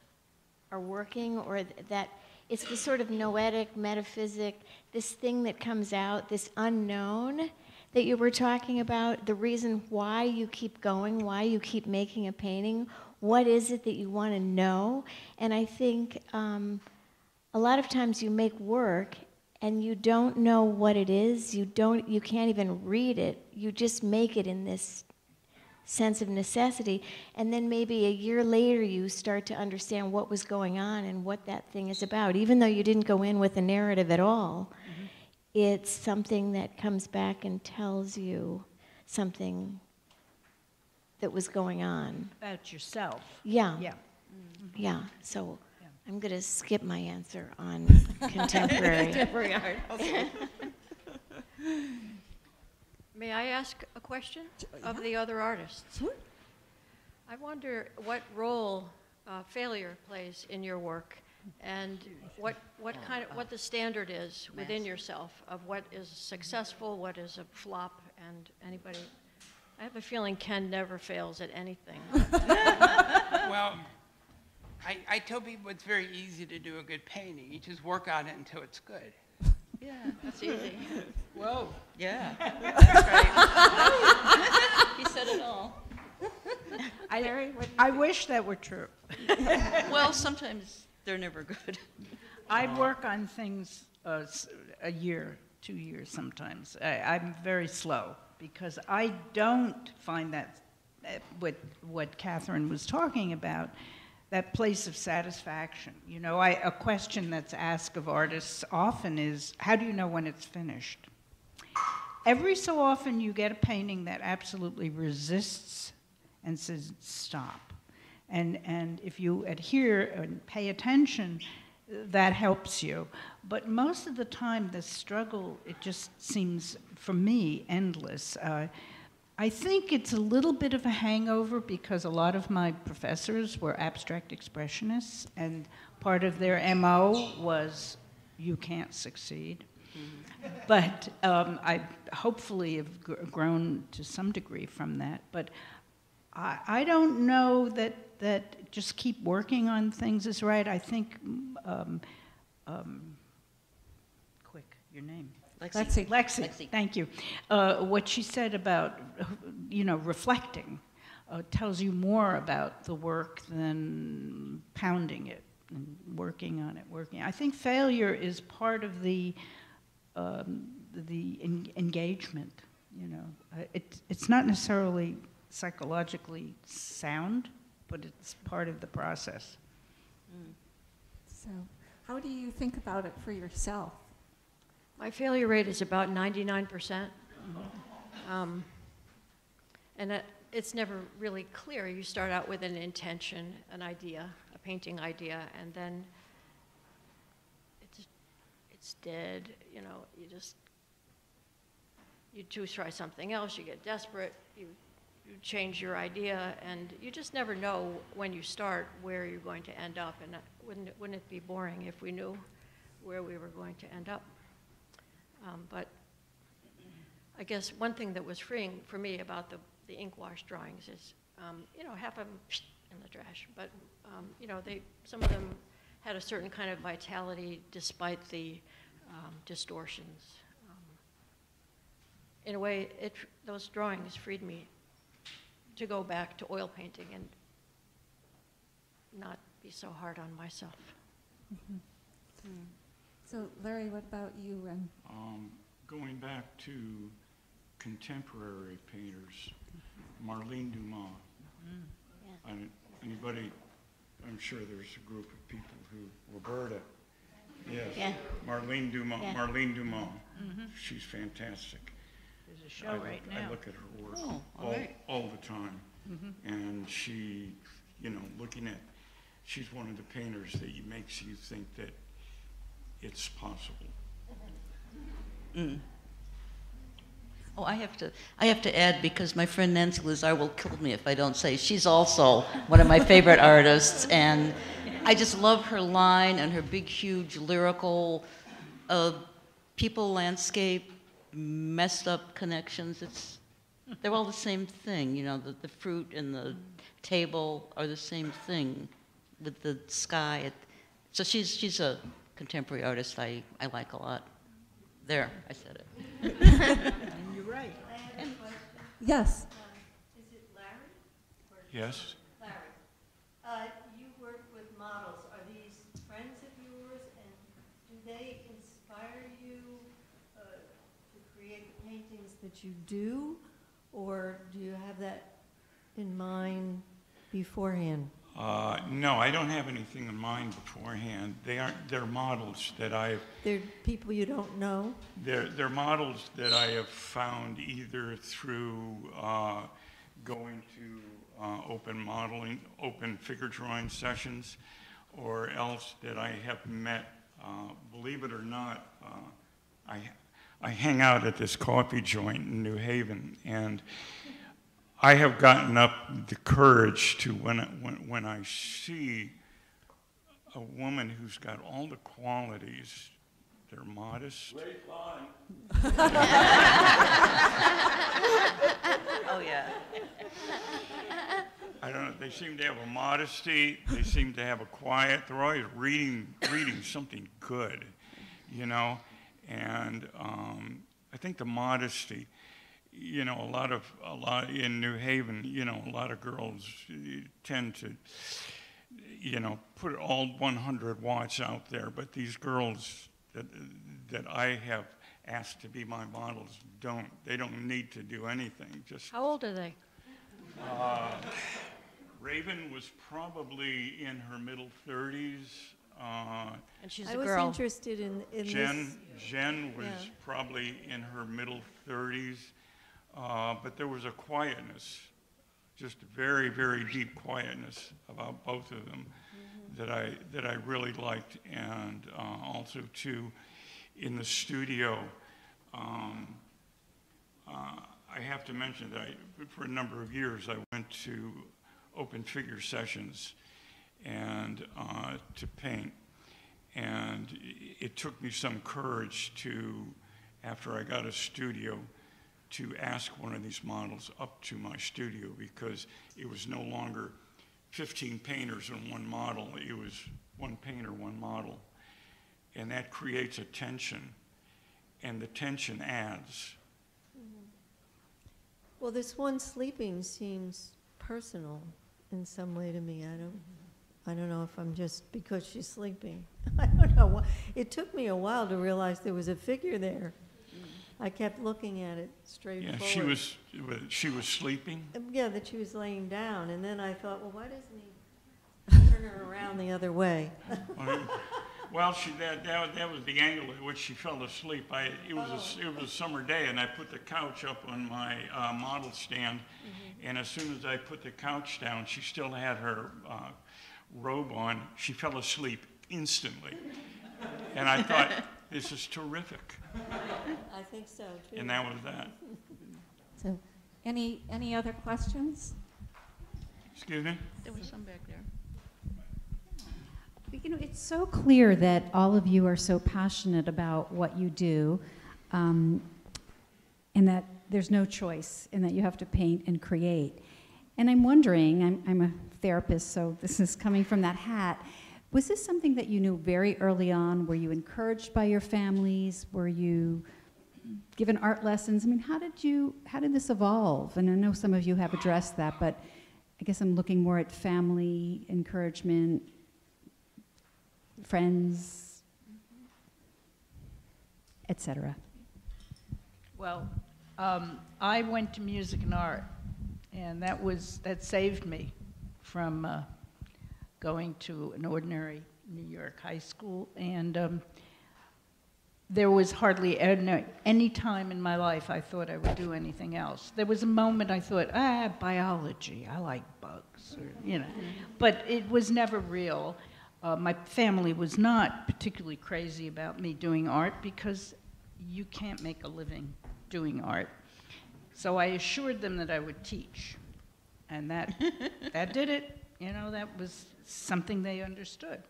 are working, or that it's the sort of noetic metaphysic, this thing that comes out, this unknown that you were talking about, the reason why you keep going, why you keep making a painting, what is it that you want to know? And I think a lot of times you make work and you don't know what it is, you can't even read it, you just make it in this sense of necessity, and then maybe a year later you start to understand what was going on and what that thing is about. Even though you didn't go in with a narrative at all, it's something that comes back and tells you something that was going on. About yourself. Yeah. Yeah. Yeah, so I'm going to skip my answer on contemporary. Contemporary art. Okay. May I ask a question of the other artists? Sure. I wonder what role failure plays in your work, and what the standard is within yourself of what is successful, what is a flop, and anybody. I have a feeling Ken never fails at anything. Well, I tell people it's very easy to do a good painting. You just work on it until it's good. Yeah, that's easy. Whoa. Yeah. That's right. He said it all. I wish that were true. Well, sometimes they're never good. I work on things a year, 2 years sometimes. I'm very slow because I don't find that what Catherine was talking about, that place of satisfaction. You know, a question that's asked of artists often is, how do you know when it's finished? Every so often you get a painting that absolutely resists and says, stop. And if you adhere and pay attention, that helps you. But most of the time, the struggle, it just seems, for me, endless. I think it's a little bit of a hangover because a lot of my professors were abstract expressionists, and part of their MO was, you can't succeed. But I hopefully have grown to some degree from that. But I don't know that just keep working on things is right. I think, quick, your name. Lexi. Lexi, thank you. What she said about, reflecting tells you more about the work than pounding it and working on it, I think failure is part of the engagement, It's not necessarily psychologically sound, but it's part of the process. So how do you think about it for yourself? My failure rate is about 99%. And it's never really clear. You start out with an intention, an idea, a painting idea, and then it's dead. You try something else, you get desperate, you change your idea, and you just never know when you start where you're going to end up. And wouldn't it be boring if we knew where we were going to end up? But I guess one thing that was freeing for me about the ink wash drawings is, half of them in the trash, but some of them had a certain kind of vitality despite the distortions. In a way, those drawings freed me to go back to oil painting and not be so hard on myself. Mm-hmm. So, Larry, what about you? Going back to contemporary painters, Marlene Dumas. Anybody? I'm sure there's a group of people who, Roberta. Yes. Yeah. Marlene Dumas. Yeah. Marlene Dumas. She's fantastic. There's a show right now. I look at her work all the time, and she, she's one of the painters that makes you think that it's possible. Oh, I have to add, because my friend Nancy Lazar will kill me if I don't say she's also one of my favorite artists, and I just love her line and her big, huge lyrical people, landscape, messed up connections. They're all the same thing, the fruit and the table are the same thing with the sky. So she's a contemporary artist I like a lot. There, I said it. And you're right. Yes. Is it Larry? Yes. Larry, you work with models. Are these friends of yours, and do they inspire you to create the paintings that you do, or do you have that in mind beforehand? No, I don't have anything in mind beforehand. They're models that They're people you don't know? They're models that I have found either through going to open figure drawing sessions, or else that I have met. Believe it or not, I hang out at this coffee joint in New Haven, and I have gotten up the courage to, when I see a woman who's got all the qualities, they're modest. Great line. Oh, yeah. I don't know, they seem to have a modesty, they seem to have a quiet, they're always reading something good, and I think the modesty, a lot in New Haven, a lot of girls tend to, put all 100 watts out there, but these girls that I have asked to be my models they don't need to do anything. Just. How old are they? Raven was probably in her middle 30s. And she's a I was girl. interested in Jen was probably in her middle 30s. But there was a quietness, just very, very deep quietness about both of them that I really liked. And also too, in the studio, I have to mention that for a number of years I went to open figure sessions and to paint. And it took me some courage to, after I got a studio, to ask one of these models up to my studio, because it was no longer 15 painters in one model. It was one painter, one model. And that creates a tension, and the tension adds. Well, this one sleeping seems personal in some way to me. I don't know if I'm just because she's sleeping. I don't know. It took me a while to realize there was a figure there. I kept looking at it straight forward. She was sleeping? Yeah, that she was laying down, and then I thought, well, why doesn't he turn her around the other way? Well, that was the angle at which she fell asleep. It was a summer day, and I put the couch up on my model stand, and as soon as I put the couch down, she still had her robe on. She fell asleep instantly, and I thought, this is terrific. I think so too. And that was that. So, any other questions? Excuse me? There was some back there. You know, it's so clear that all of you are so passionate about what you do, and that there's no choice, and that you have to paint and create. And I'm wondering, I'm a therapist, so this is coming from that hat. Was this something that you knew very early on? Were you encouraged by your families? Were you given art lessons? I mean, how did this evolve? And I know some of you have addressed that, but I guess I'm looking more at family encouragement, friends, etc. Well, I went to music and art, and that saved me from going to an ordinary New York high school, and there was hardly any time in my life I thought I would do anything else. There was a moment I thought, biology, I like bugs, or, you know, but it was never real. My family was not particularly crazy about me doing art because you can't make a living doing art. So I assured them that I would teach, and that did it. You know, that was something they understood.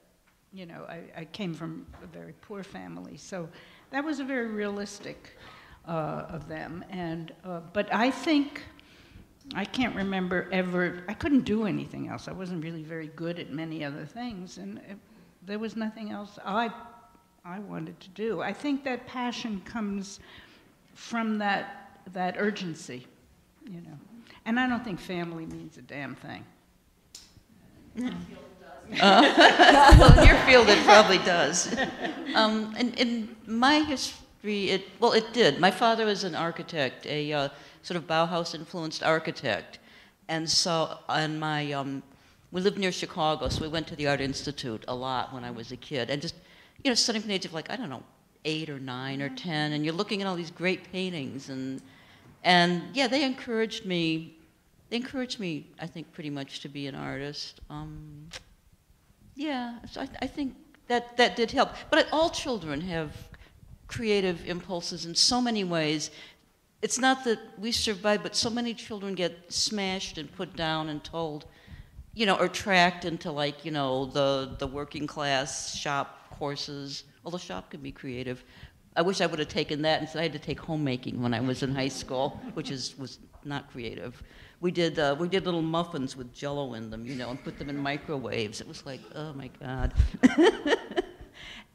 You know, I came from a very poor family, so that was a very realistic of them. And but I think, I can't remember ever, I couldn't do anything else. I wasn't really very good at many other things, and there was nothing else I wanted to do. I think that passion comes from that urgency, you know. And I don't think family means a damn thing. Well, in your field, it probably does. In my history, it did. My father was an architect, a sort of Bauhaus-influenced architect. And so we lived near Chicago, so we went to the Art Institute a lot when I was a kid. And just, you know, starting from the age of, like, I don't know, 8 or 9 or 10, and you're looking at all these great paintings. And yeah, they encouraged me, I think, pretty much to be an artist. Yeah, so I think that did help. But all children have creative impulses in so many ways. It's not that we survive, but so many children get smashed and put down and told, you know, or tracked into, like, you know, the working class shop courses. Although shop can be creative. I wish I would have taken that instead. I had to take homemaking when I was in high school, which was not creative. We did little muffins with Jell-O in them, you know, and put them in microwaves. It was like, oh my God.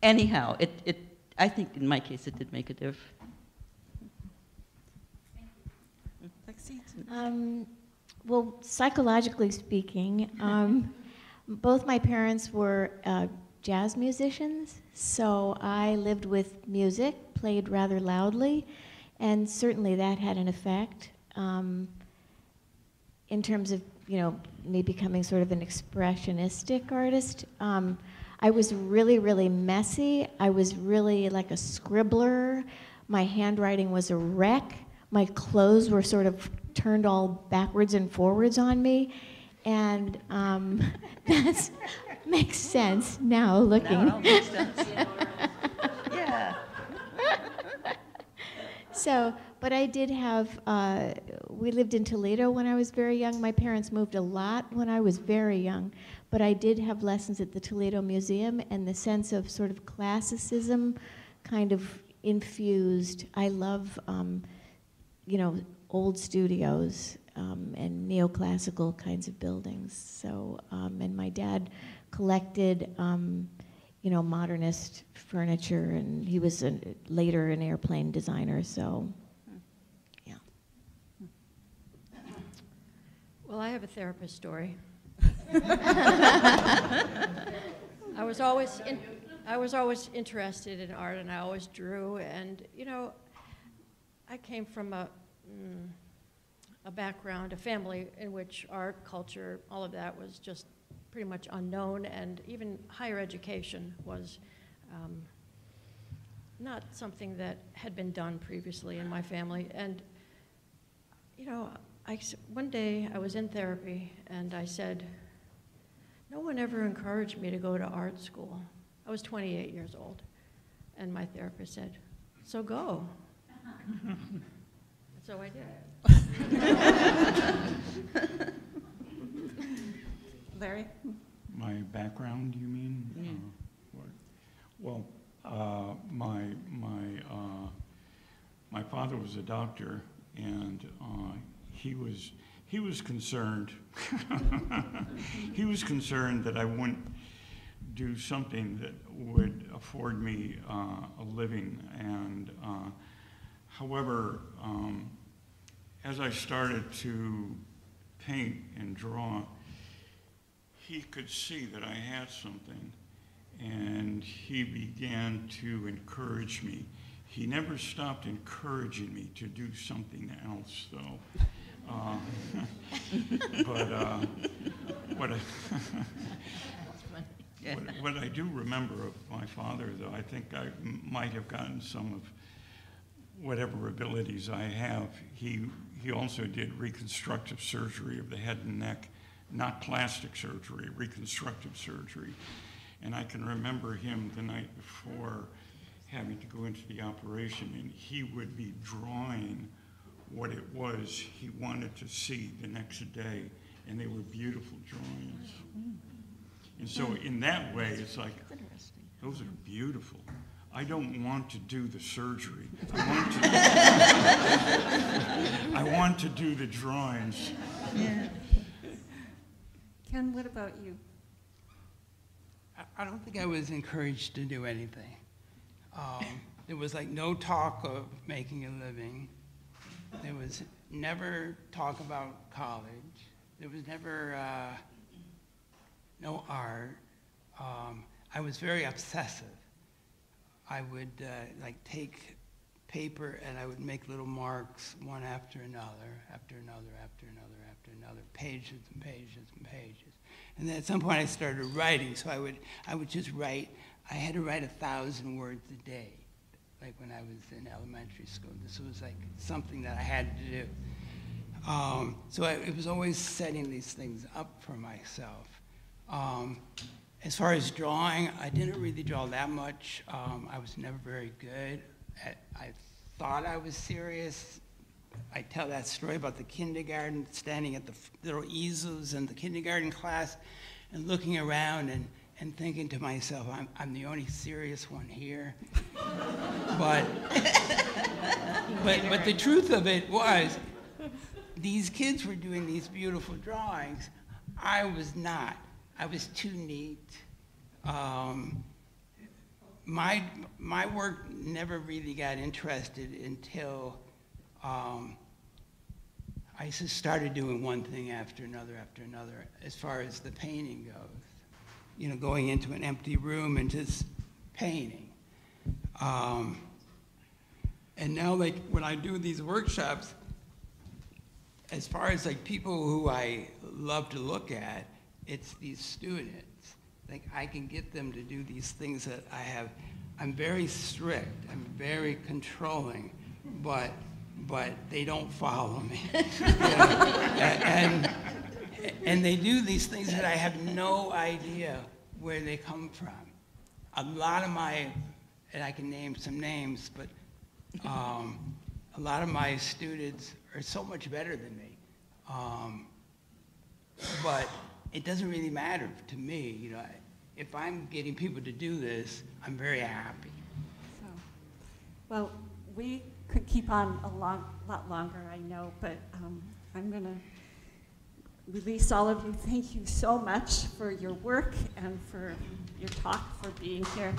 Anyhow, I think in my case it did make a difference. Lexi? Well, psychologically speaking, both my parents were jazz musicians, so I lived with music, played rather loudly, and certainly that had an effect in terms of, you know, me becoming sort of an expressionistic artist. I was really, really messy. I was really like a scribbler. My handwriting was a wreck. My clothes were sort of turned all backwards and forwards on me. And that makes sense now looking. Now it all makes sense. Yeah. So, but I did have, we lived in Toledo when I was very young. My parents moved a lot when I was very young. But I did have lessons at the Toledo Museum, and the sense of sort of classicism kind of infused. I love, old studios and neoclassical kinds of buildings. So, and my dad collected, modernist furniture, and he was later an airplane designer, so, yeah. Well, I have a therapist story. I was always interested in art, and I always drew. And I came from a background, a family in which art, culture, all of that was just pretty much unknown, and even higher education was not something that had been done previously in my family. And one day I was in therapy, and I said, no one ever encouraged me to go to art school. I was 28 years old, and my therapist said, so go. And so I did. Larry? My background, you mean? Well, my father was a doctor, and he was concerned. He was concerned that I wouldn't do something that would afford me a living. And however, as I started to paint and draw, he could see that I had something, and he began to encourage me. He never stopped encouraging me to do something else, though. What I do remember of my father, though, I think I might have gotten some of whatever abilities I have. He also did reconstructive surgery of the head and neck, not plastic surgery, reconstructive surgery. And I can remember him the night before having to go into the operation, and he would be drawing what it was he wanted to see the next day, and they were beautiful drawings. And so in that way, it's like, those are beautiful. I don't want to do the surgery. I want to do the drawings. Yeah. Ken, what about you? I don't think I was encouraged to do anything. There was like no talk of making a living. There was never talk about college. There was never no art. I was very obsessive. I would take paper and I would make little marks one after another, after another, after another, after another, pages and pages and pages. And then at some point I started writing, so I would just write. I had to write 1,000 words a day, like when I was in elementary school. This was like something that I had to do. So it was always setting these things up for myself. As far as drawing, I didn't really draw that much. I was never very good. I thought I was serious. I tell that story about the kindergarten, standing at the little easels in the kindergarten class and looking around and thinking to myself, I'm the only serious one here. But the truth of it was, these kids were doing these beautiful drawings. I was not. I was too neat. My work never really got interested until I just started doing one thing after another, as far as the painting goes. You know, going into an empty room and just painting. And now, like, when I do these workshops, as far as like people who I love to look at, it's these students. Like, I can get them to do these things that I'm very strict, I'm very controlling, but but they don't follow me. And they do these things that I have no idea where they come from. A lot of my, and I can name some names, but a lot of my students are so much better than me. But it doesn't really matter to me. You know, if I'm getting people to do this, I'm very happy. So, well, we could keep on a lot longer, I know, but I'm going to release all of you. Thank you so much for your work and for your talk, for being here.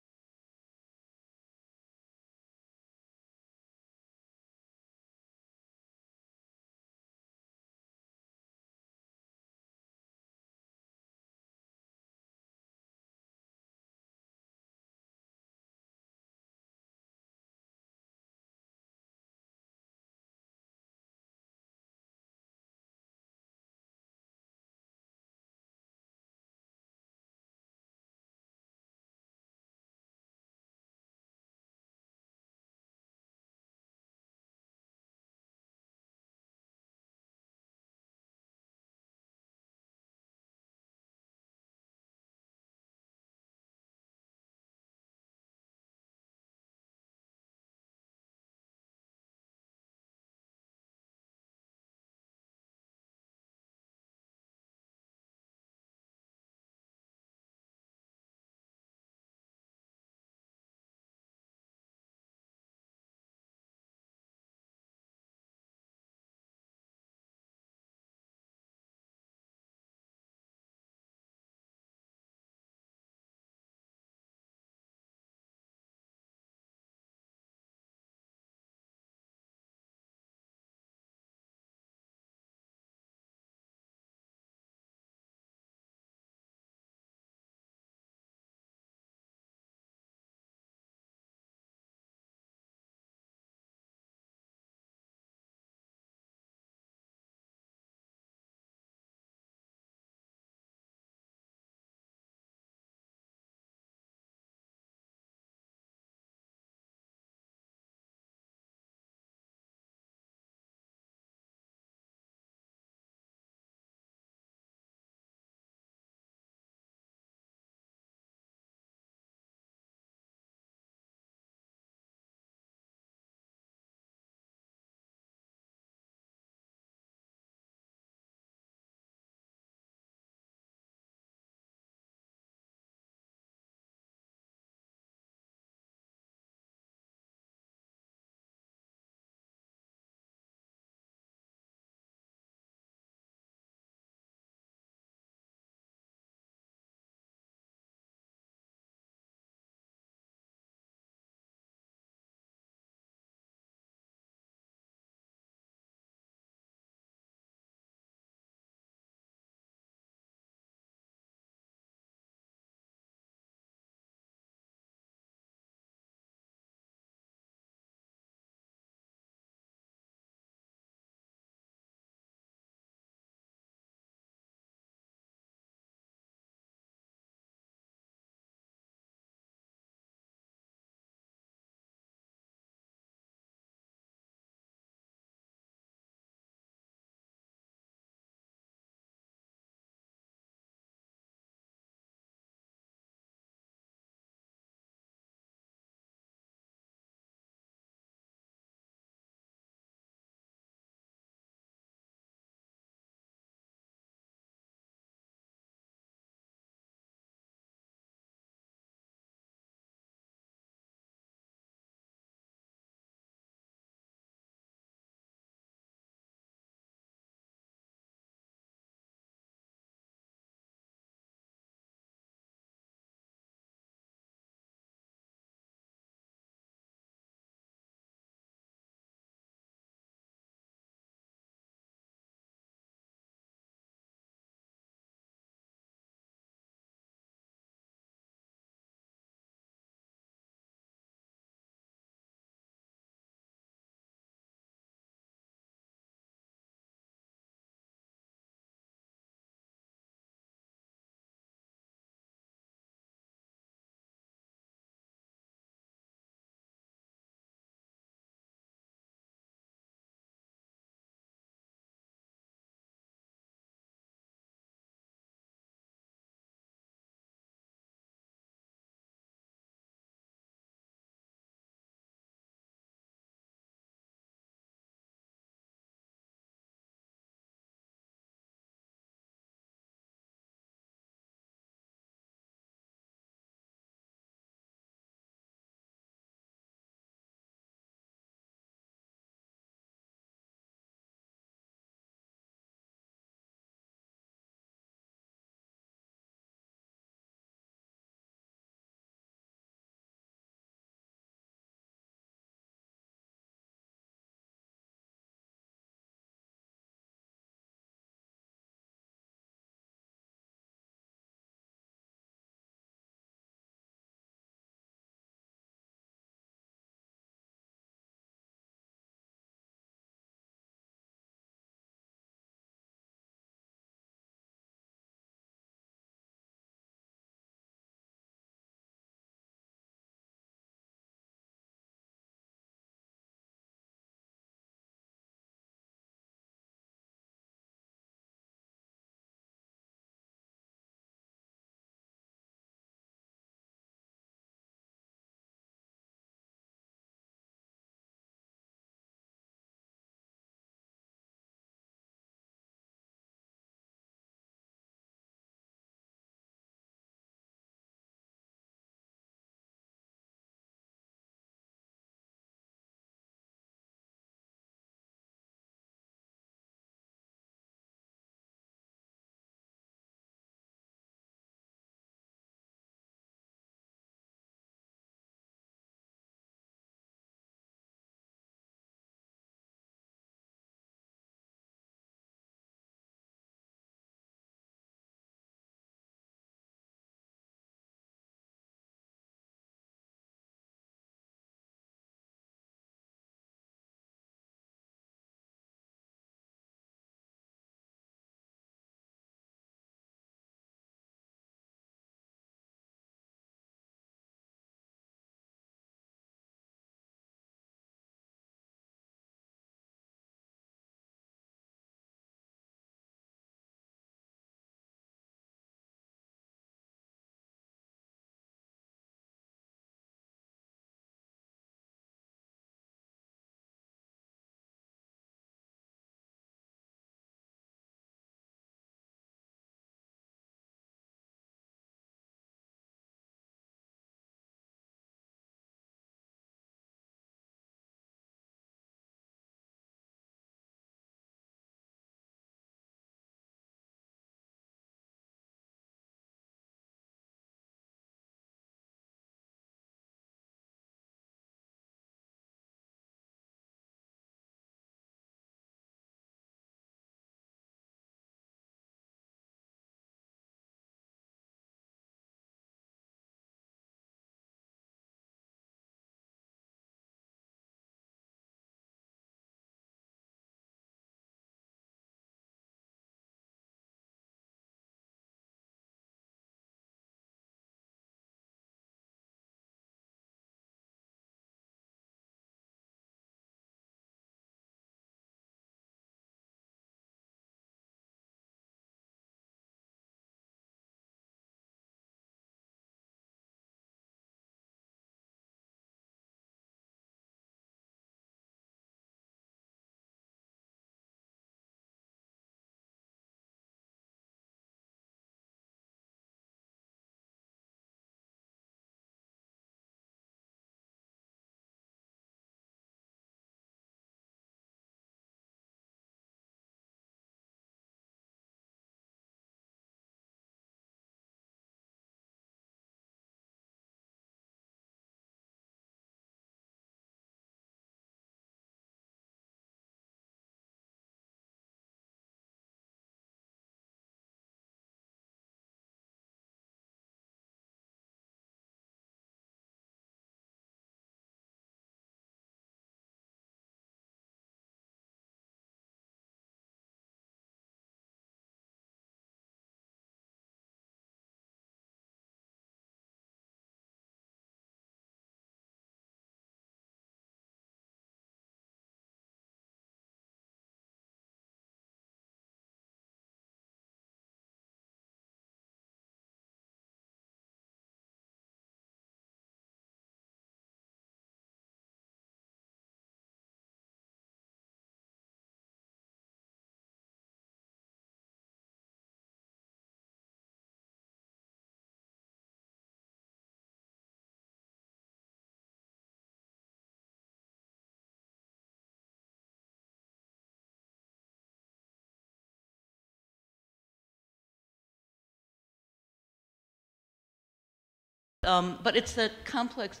But it's that complex